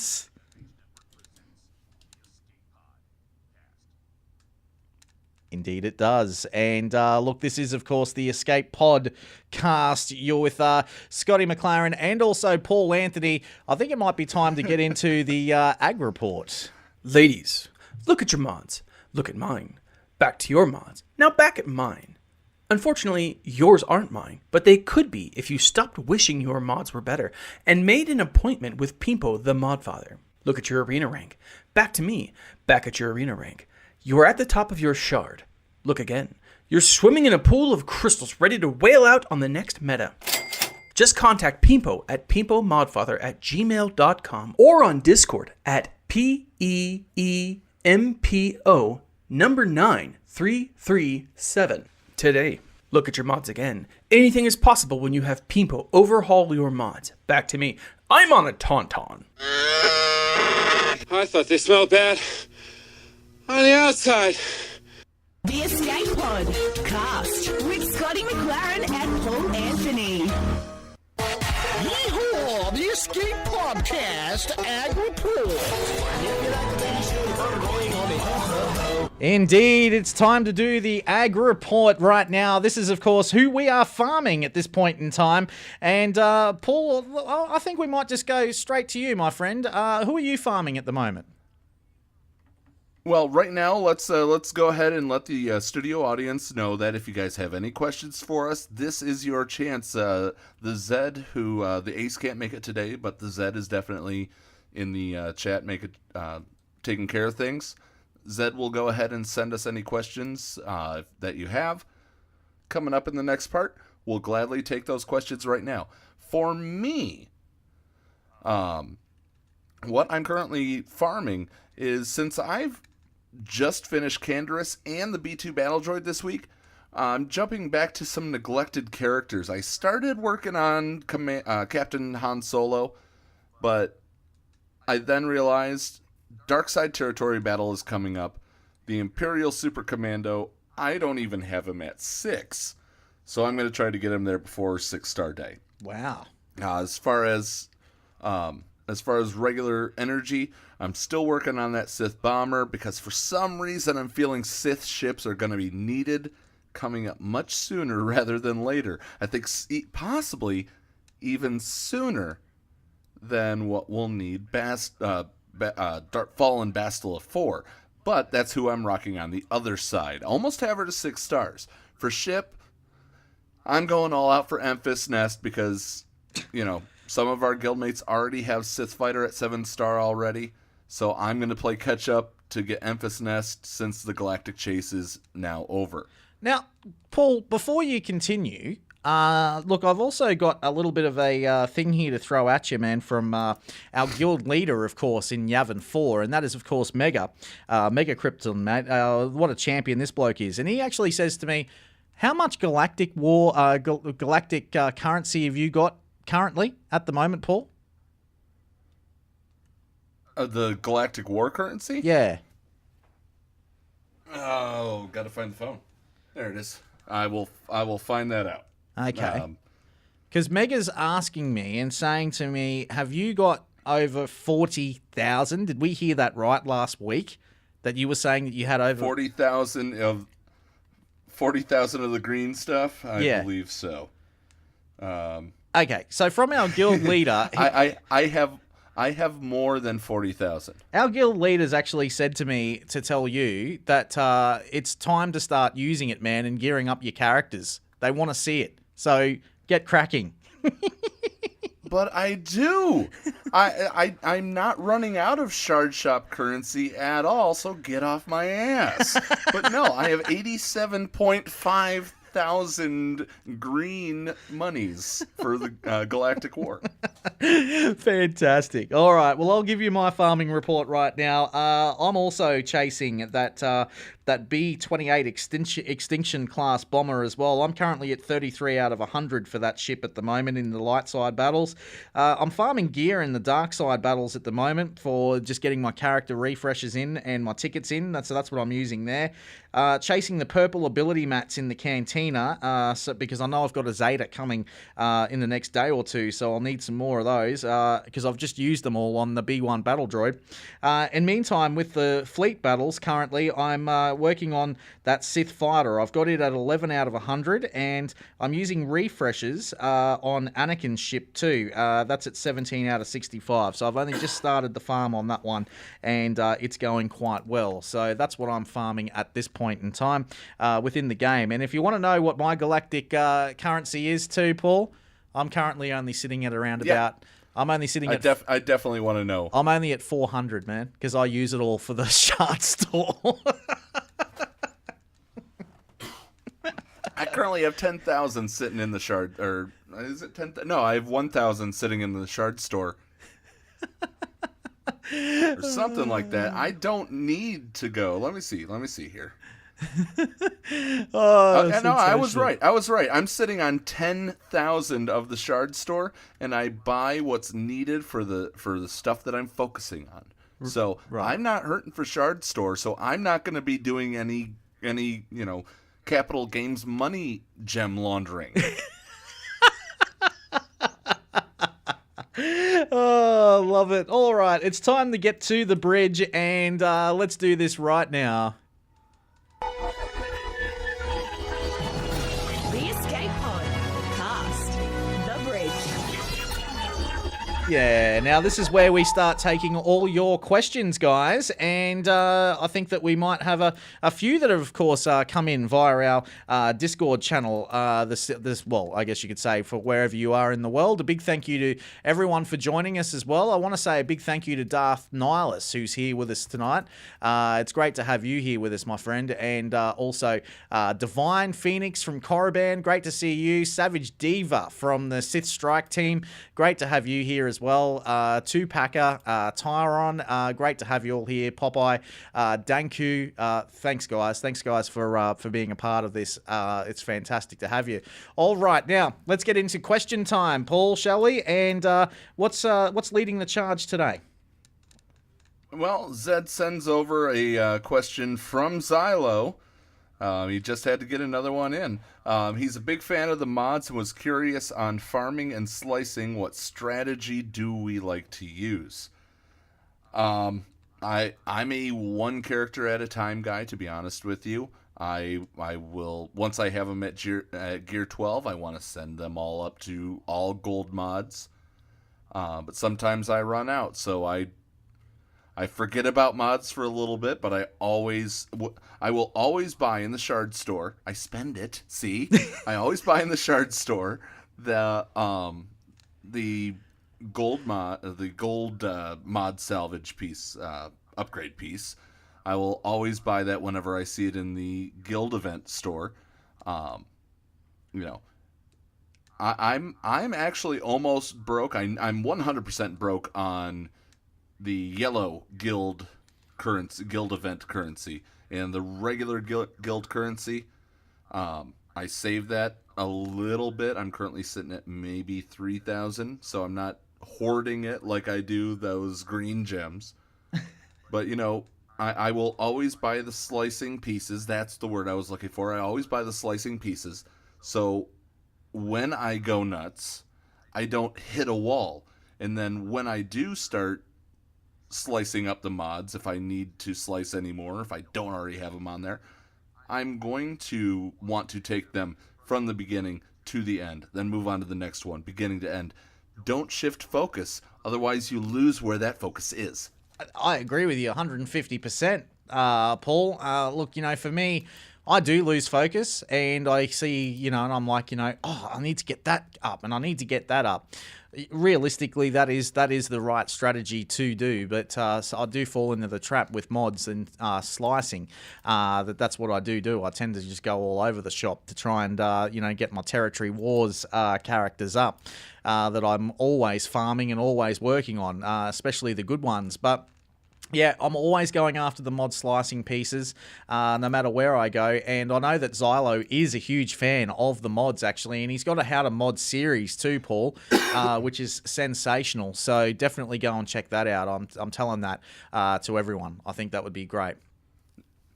Indeed it does. And look, this is, of course, the Escape Podcast. You're with Scotty McLaren and also Paul Anthony. I think it might be time to get into the Ag Report. Ladies, look at your mods. Look at mine. Back to your mods. Now back at mine. Unfortunately, yours aren't mine, but they could be if you stopped wishing your mods were better and made an appointment with Pimpo the Modfather. Look at your arena rank. Back to me. Back at your arena rank. You are at the top of your shard. Look again. You're swimming in a pool of crystals ready to whale out on the next meta. Just contact Pimpo at pimpomodfather@gmail.com or on Discord at PEEMPO number 9337 today. Look at your mods again. Anything is possible when you have Pimpo overhaul your mods. Back to me. I'm on a tauntaun. I thought they smelled bad on the outside. The Escape Pod Cast with Scotty McLaren and Paul Anthony. Yeehaw! The Escape Podcast Ag Report. Indeed, it's time to do the Ag Report right now. This is, of course, who we are farming at this point in time. And, Paul, I think we might just go straight to you, my friend. Who are you farming at the moment? Well, right now, let's go ahead and let the studio audience know that if you guys have any questions for us, this is your chance. The Zed, who the Ace can't make it today, but the Zed is definitely in the chat, taking care of things. Zed will go ahead and send us any questions that you have. Coming up in the next part, will gladly take those questions right now. For me, what I'm currently farming is, since I've just finished Canderous and the B2 Battle Droid this week, I'm jumping back to some neglected characters. I started working on Captain Han Solo, but I then realized Dark Side Territory Battle is coming up. The Imperial Super Commando, I don't even have him at 6. So I'm going to try to get him there before 6-star day. Wow. As far as regular energy, I'm still working on that Sith bomber, because for some reason I'm feeling Sith ships are going to be needed coming up much sooner rather than later. I think possibly even sooner than what we'll need Fallen Bastila 4. But that's who I'm rocking on the other side. Almost have her to 6 stars. For ship, I'm going all out for Emphas Nest, because, some of our guildmates already have Sith Fighter at 7-star already. So I'm going to play catch up to get Emphas Nest, since the Galactic Chase is now over. Now, Paul, before you continue, look, I've also got a little bit of a thing here to throw at you, man, from our guild leader, of course, in Yavin 4, and that is, of course, Mega Krypton, mate. What a champion this bloke is. And he actually says to me, how much galactic currency have you got currently at the moment, Paul? The Galactic War currency? Yeah. Oh, gotta find the phone. There it is. I will find that out. Okay. Because Mega's asking me and saying to me, have you got over 40,000? Did we hear that right last week? That you were saying that you had over 40,000 of the green stuff? I believe so. Okay, so from our guild leader, I have more than 40,000. Our guild leader's actually said to me to tell you that it's time to start using it, man, and gearing up your characters. They want to see it. So get cracking. But I do. I'm not running out of Shard Shop currency at all, so get off my ass. But no, I have 87.5 thousand green monies for the Galactic War. Fantastic. All right. Well, I'll give you my farming report right now. I'm also chasing that B-28 extinction class bomber as well. I'm currently at 33 out of 100 for that ship at the moment in the light side battles. I'm farming gear in the dark side battles at the moment for just getting my character refreshes in and my tickets in. That's what I'm using there. Chasing the purple ability mats in the cantina, because I know I've got a Zeta coming in the next day or two, so I'll need some more of those because I've just used them all on the B1 battle droid. And meantime, with the fleet battles currently, I'm working on that Sith fighter. I've got it at 11 out of 100, and I'm using refreshes on Anakin's ship too. That's at 17 out of 65, so I've only just started the farm on that one, and it's going quite well. So that's what I'm farming at this point in time within the game. And if you want to know what my galactic currency is too, Paul, I'm currently only sitting at around about... I'm only sitting at... I definitely want to know. I'm only at 400, man, because I use it all for the shard store. I currently have 10,000 sitting in the shard... Or is it 10,000? No, I have 1,000 sitting in the shard store. Or something like that. I don't need to go. Let me see here. No, I was right. I'm sitting on 10,000 of the shard store, and I buy what's needed for the stuff that I'm focusing on. So I'm not hurting for shard store, so I'm not going to be doing any Capital Games money gem laundering. Oh, love it. All right, it's time to get to the bridge, and let's do this right now. Yeah, now this is where we start taking all your questions, guys, and I think that we might have a few that have, of course, come in via our Discord channel. Well, I guess you could say for wherever you are in the world. A big thank you to everyone for joining us as well. I want to say a big thank you to Darth Nihilus, who's here with us tonight. It's great to have you here with us, my friend, and also Divine Phoenix from Korriban. Great to see you. Savage Diva from the Sith Strike team. Great to have you here as well. Tupacker, Tyron, great to have you all here. Popeye, Danku, thanks guys for being a part of this. It's fantastic to have you. All right, now let's get into question time, Paul, shall we? And what's leading the charge today? Well, Zed sends over a question from Zylo. He just had to get another one in. He's a big fan of the mods and was curious on farming and slicing. What strategy do we like to use? I'm a one character at a time guy, to be honest with you. I will, once I have them at Gear 12, I want to send them all up to all gold mods. But sometimes I run out, so I forget about mods for a little bit, but I will always buy in the shard store. I spend it. See, I always buy in the shard store the gold mod salvage piece, upgrade piece. I will always buy that whenever I see it in the guild event store. I'm actually almost broke. I'm 100% broke on the yellow guild event currency, and the regular guild currency. I saved that a little bit. I'm currently sitting at maybe 3,000, so I'm not hoarding it like I do those green gems. But I will always buy the slicing pieces. That's the word I was looking for. I always buy the slicing pieces, so when I go nuts, I don't hit a wall. And then when I do start slicing up the mods, if I need to slice anymore, if I don't already have them on there, I'm going to want to take them from the beginning to the end, then move on to the next one, beginning to end. Don't shift focus, otherwise you lose where that focus is. I agree with you 150%, Paul. Look, for me, I do lose focus, and I see, and I'm like, I need to get that up, and I need to get that up. Realistically, that is the right strategy to do, but so I do fall into the trap with mods and slicing. That's what I do. I tend to just go all over the shop to try and get my Territory Wars characters up that I'm always farming and always working on, especially the good ones. But yeah, I'm always going after the mod slicing pieces, no matter where I go. And I know that Zylo is a huge fan of the mods, actually. And he's got a How to Mod series too, Paul, which is sensational. So definitely go and check that out. I'm telling that to everyone. I think that would be great.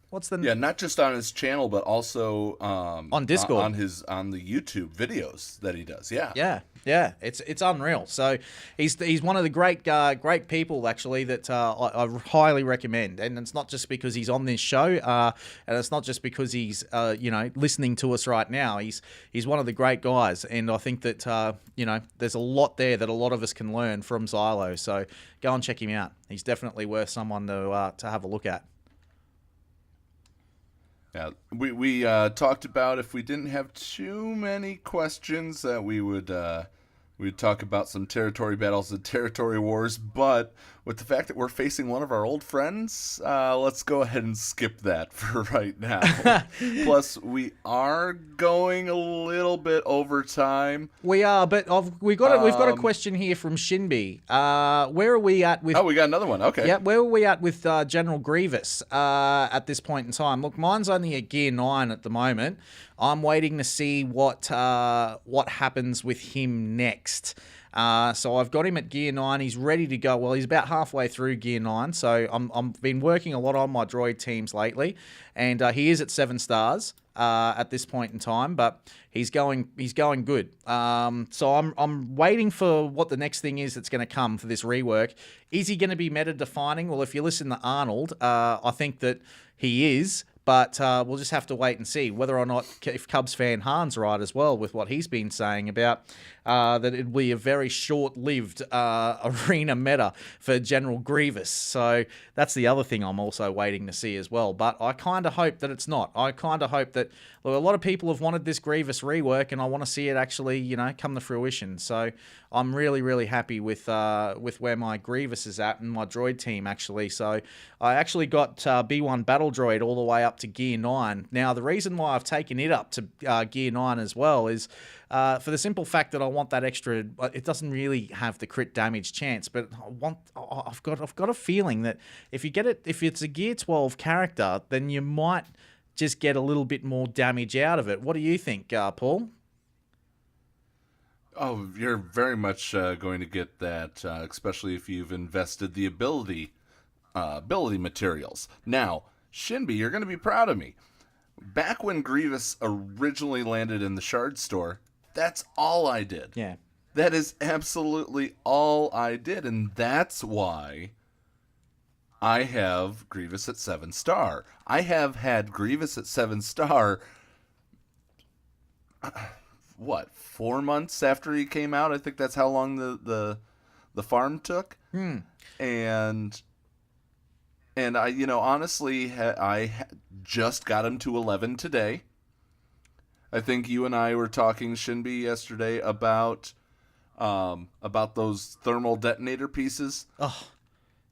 Not just on his channel, but also on Discord, on the YouTube videos that he does. Yeah, it's unreal. So he's one of the great people, actually, that I highly recommend. And it's not just because he's on this show, and it's not just because he's listening to us right now. He's one of the great guys, and I think that there's a lot there that a lot of us can learn from Zylo. So go and check him out. He's definitely worth someone to have a look at. Yeah, we talked about if we didn't have too many questions that we'd talk about some territory battles and territory wars, but with the fact that we're facing one of our old friends, let's go ahead and skip that for right now. Plus, we are going a little bit over time. We are, but we've got a question here from Shinbi. Where are we at with? Oh, we got another one. Okay. Yeah, where are we at with General Grievous at this point in time? Look, mine's only at Gear 9 at the moment. I'm waiting to see what happens with him next. So I've got him at Gear 9. He's ready to go. Well, he's about halfway through Gear 9. So I've been working a lot on my droid teams lately, and he is at 7 stars at this point in time. But he's going good. So I'm waiting for what the next thing is that's going to come for this rework. Is he going to be meta defining? Well, if you listen to Arnold, I think that he is. But we'll just have to wait and see whether or not if CubsFanHan's right as well with what he's been saying about that it'll be a very short-lived arena meta for General Grievous. So that's the other thing I'm also waiting to see as well. But I kind of hope that it's not. I kind of hope that look, a lot of people have wanted this Grievous rework, and I want to see it actually, come to fruition. So I'm really, really happy with where my Grievous is at and my droid team actually. So I actually got B1 Battle Droid all the way up to Gear 9. Now the reason why I've taken it up to Gear 9 as well is for the simple fact that I want that extra. It doesn't really have the crit damage chance, but I've got a feeling that if it's a Gear 12 character, then you might just get a little bit more damage out of it. What do you think, Paul? Oh, you're very much going to get that, especially if you've invested the ability materials. Now, Shinbi, you're going to be proud of me. Back when Grievous originally landed in the Shard store, that's all I did. Yeah. That is absolutely all I did, and that's why I have Grievous at 7-star. I have had Grievous at 7-star, 4 months after he came out? I think that's how long the farm took. And I, honestly, I just got him to 11 today. I think you and I were talking, Shinbi, yesterday about those thermal detonator pieces. Oh,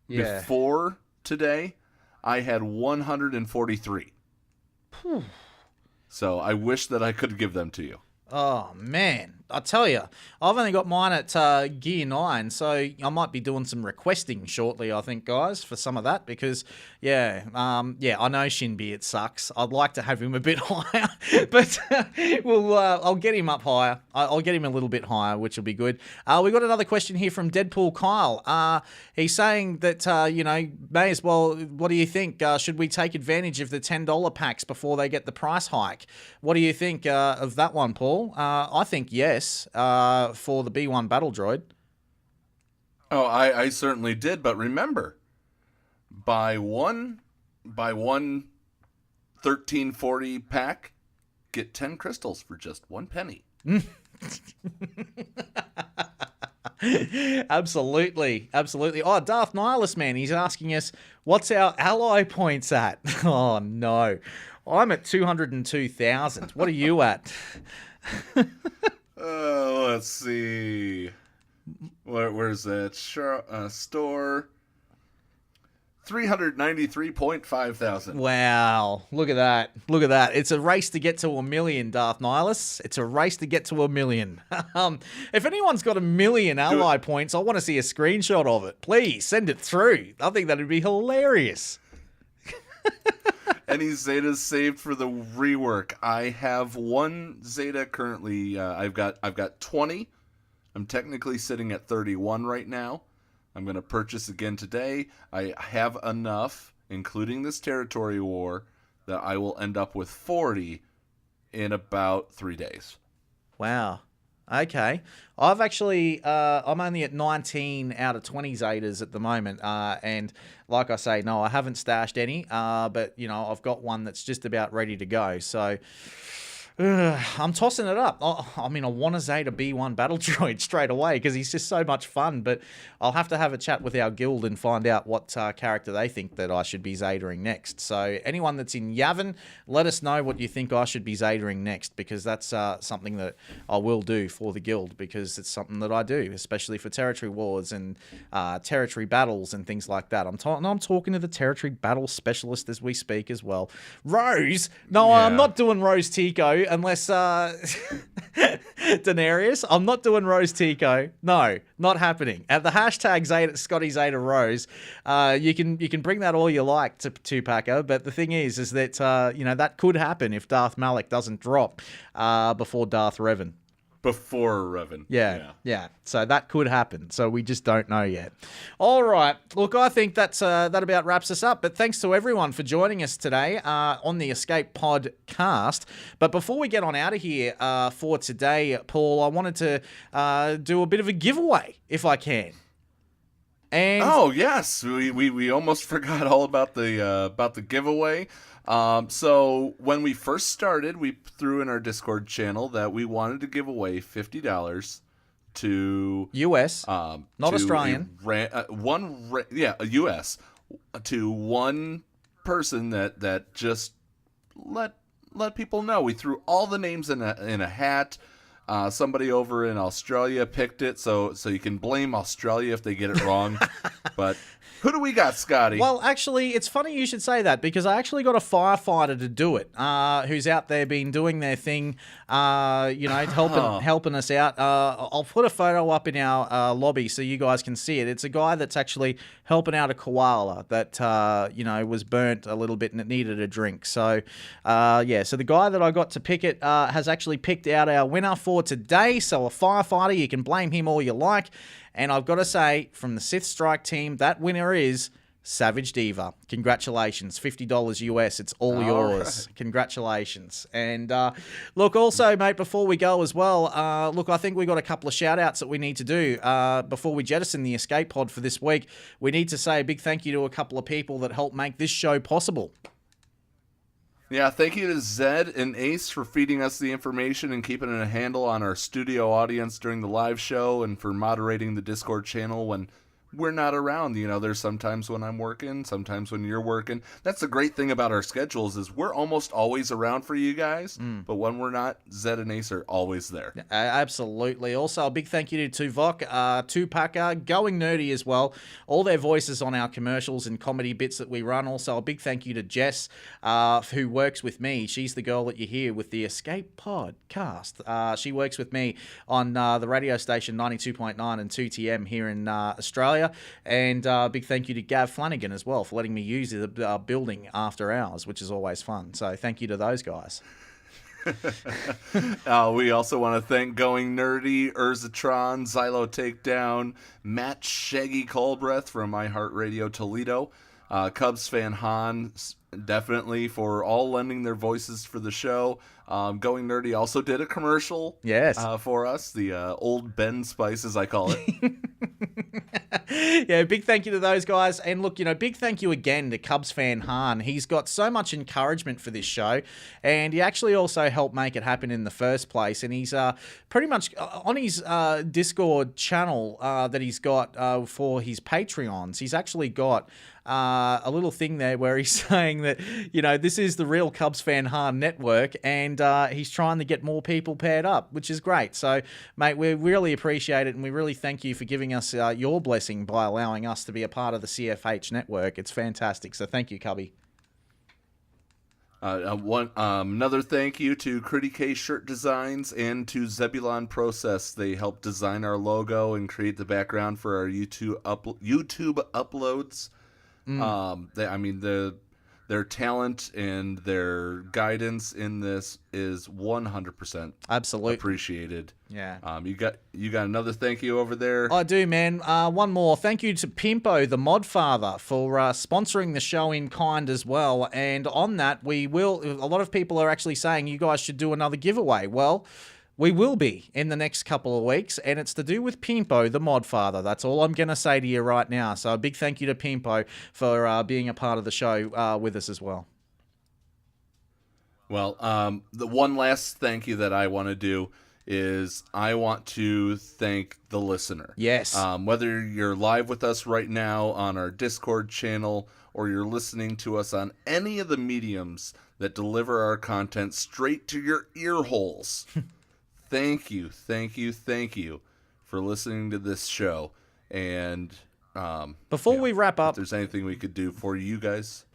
yeah. Before today, I had 143. So I wish that I could give them to you. Oh, man. I tell you, I've only got mine at Gear 9, so I might be doing some requesting shortly, I think, guys, for some of that, because, I know Shinbi, it sucks. I'd like to have him a bit higher, but I'll get him up higher. I'll get him a little bit higher, which will be good. We got another question here from Deadpool Kyle. He's saying that, may as well, what do you think? Should we take advantage of the $10 packs before they get the price hike? What do you think of that one, Paul? I think yes. For the B1 Battle Droid. Oh, I certainly did, but remember, buy one 1340 pack, get 10 crystals for just 1 penny. Absolutely. Oh, Darth Nihilus, man, he's asking us, what's our ally points at? Oh, no. I'm at 202,000. What are you at? Let's see. Where's that? Store. 393.5 thousand. Wow. Look at that. It's a race to get to 1 million, Darth Nihilus. It's a race to get to 1 million. If anyone's got 1 million ally points, I want to see a screenshot of it. Please, send it through. I think that'd be hilarious. Any Zetas saved for the rework? I have 1 Zeta currently. I've got 20. I'm technically sitting at 31 right now. I'm going to purchase again today. I have enough, including this territory war, that I will end up with 40 in about 3 days. Wow. Okay. I've actually, I'm only at 19 out of 20 Zetas at the moment. And like I say, no, I haven't stashed any, but, I've got one that's just about ready to go. So I'm tossing it up. I want a Zeta B1 Battle Droid straight away because he's just so much fun, but I'll have to have a chat with our guild and find out what character they think that I should be Zetaing next. So anyone that's in Yavin, let us know what you think I should be Zetaing next, because that's something that I will do for the guild, because it's something that I do, especially for territory wars and territory battles and things like that. I'm talking to the territory battle specialist as we speak as well. Rose? No, yeah. I'm not doing Rose Tico. Unless Daenerys, I'm not doing Rose Tico. No, not happening. At the hashtag Zeta, Scotty Zeta Rose, you can bring that all you like to Packer, but the thing is that that could happen if Darth Malak doesn't drop before Darth Revan. Before Revan. Yeah. So that could happen. So we just don't know yet. All right. Look, I think that about wraps us up. But thanks to everyone for joining us today on the Escape Podcast. But before we get on out of here for today, Paul, I wanted to do a bit of a giveaway, if I can. And oh yes, we almost forgot all about the giveaway. So when we first started, we threw in our Discord channel that we wanted to give away $50 to US, not Australian. US, to one person that just let people know. We threw all the names in a hat. Somebody over in Australia picked it, so you can blame Australia if they get it wrong. But who do we got, Scotty? Well, actually, it's funny you should say that because I actually got a firefighter to do it, who's out there been doing their thing, helping us out. I'll put a photo up in our lobby so you guys can see it. It's a guy that's actually helping out a koala that, was burnt a little bit and it needed a drink. So, so the guy that I got to pick it has actually picked out our winner for today. So a firefighter, you can blame him all you like. And I've got to say, from the Sith Strike team, that winner is Savage Diva. Congratulations. $50 US. It's all yours. Right. Congratulations. And look, also, mate, before we go as well, I think we got a couple of shout-outs that we need to do before we jettison the Escape Pod for this week. We need to say a big thank you to a couple of people that helped make this show possible. Yeah, thank you to Zed and Ace for feeding us the information and keeping a handle on our studio audience during the live show and for moderating the Discord channel when we're not around. There's sometimes when I'm working, sometimes when you're working. That's the great thing about our schedules is we're almost always around for you guys, but when we're not, Zed and Ace are always there. Absolutely. Also, a big thank you to Tuvok, Tupac, Going Nerdy as well. All their voices on our commercials and comedy bits that we run. Also, a big thank you to Jess, who works with me. She's the girl that you hear with the Escape Podcast. She works with me on the radio station 92.9 and 2TM here in Australia. And big thank you to Gav Flanagan as well for letting me use the building after hours, which is always fun. So thank you to those guys. We also want to thank Going Nerdy, Urzatron, Zylo Takedown, Matt Shaggy Colbreath from iHeartRadio Toledo, CubsFanHan, definitely for all lending their voices for the show. Going Nerdy also did a commercial for us, the old Ben Spice, as I call it. Yeah, big thank you to those guys. And look, big thank you again to CubsFanHan. He's got so much encouragement for this show, and he actually also helped make it happen in the first place. And he's pretty much on his Discord channel that he's got for his Patreons. He's actually got a little thing there where he's saying that, this is the real CubsFanHan network, and he's trying to get more people paired up, which is great. So, mate, we really appreciate it, and we really thank you for giving us your blessing by allowing us to be a part of the CFH network. It's fantastic. So thank you, Cubby. Another thank you to Critty K Shirt Designs and to Zebulon Process. They helped design our logo and create the background for our YouTube uploads. Their talent and their guidance in this is 100% absolutely appreciated. Yeah. You got another thank you over there? I do, man. One more. Thank you to Pimpo, the mod father, for sponsoring the show in kind as well. And on that, a lot of people are actually saying you guys should do another giveaway. Well, we will be in the next couple of weeks, and it's to do with Pimpo, the mod father. That's all I'm going to say to you right now. So a big thank you to Pimpo for being a part of the show with us as well. Well, the one last thank you that I want to do is I want to thank the listener. Yes. Whether you're live with us right now on our Discord channel or you're listening to us on any of the mediums that deliver our content straight to your ear holes. Thank you for listening to this show. And before we wrap up, if there's anything we could do for you guys,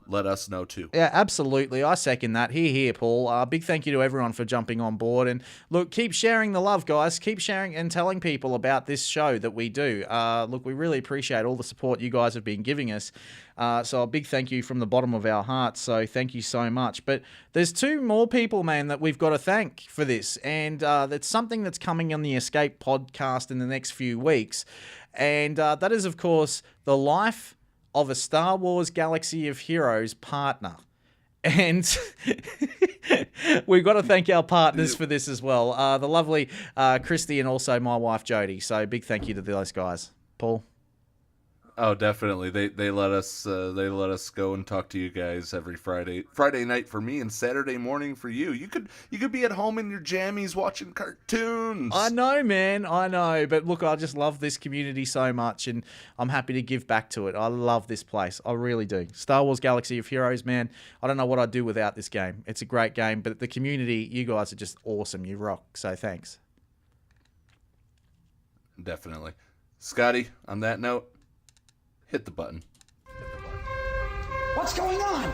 let us know too. Yeah, absolutely. I second that. Here, Paul. Big thank you to everyone for jumping on board. And look, keep sharing the love, guys. Keep sharing and telling people about this show that we do. Look, we really appreciate all the support you guys have been giving us. So a big thank you from the bottom of our hearts. So thank you so much. But there's two more people, man, that we've got to thank for this. And that's something that's coming on the Escape podcast in the next few weeks. And that is, of course, the life of a Star Wars Galaxy of Heroes partner. And we've got to thank our partners for this as well. The lovely Christy and also my wife, Jody. So big thank you to those guys. Paul? Oh, definitely. They let us go and talk to you guys every Friday night for me and Saturday morning for you. You could be at home in your jammies watching cartoons. I know, man. I know. But look, I just love this community so much, and I'm happy to give back to it. I love this place. I really do. Star Wars Galaxy of Heroes, man. I don't know what I'd do without this game. It's a great game, but the community, you guys are just awesome. You rock. So thanks. Definitely. Scotty, on that note, hit the button. What's going on?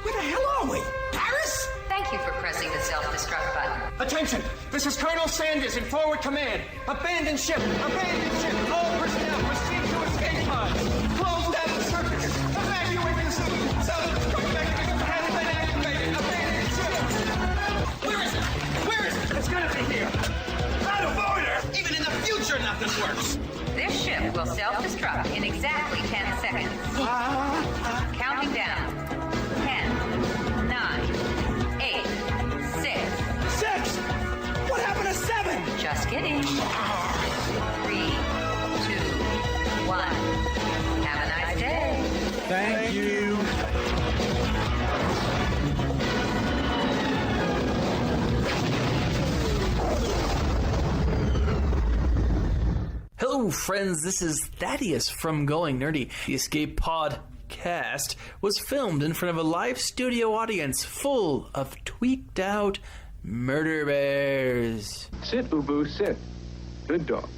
Where the hell are we? Paris? Thank you for pressing the self-destruct button. Attention! This is Colonel Sanders in forward command. Abandon ship! Abandon ship! All personnel proceed to escape pods. Close down the circuits. Evacuate the city. Self-destruct mechanism has been activated. Abandon ship! Where is it? Where is it? It's gonna be here. Out of order! Even in the future, nothing works. This ship will self-destruct in exactly 10 seconds. Counting down. 10, 9, 8, 6. 6! What happened to 7? Just kidding. 3, 2, 1. Have a nice day. Thank you. Hello, friends. This is Thaddeus from Going Nerdy. The Escape Podcast was filmed in front of a live studio audience full of tweaked out murder bears. Sit, Ubu, sit. Good dog.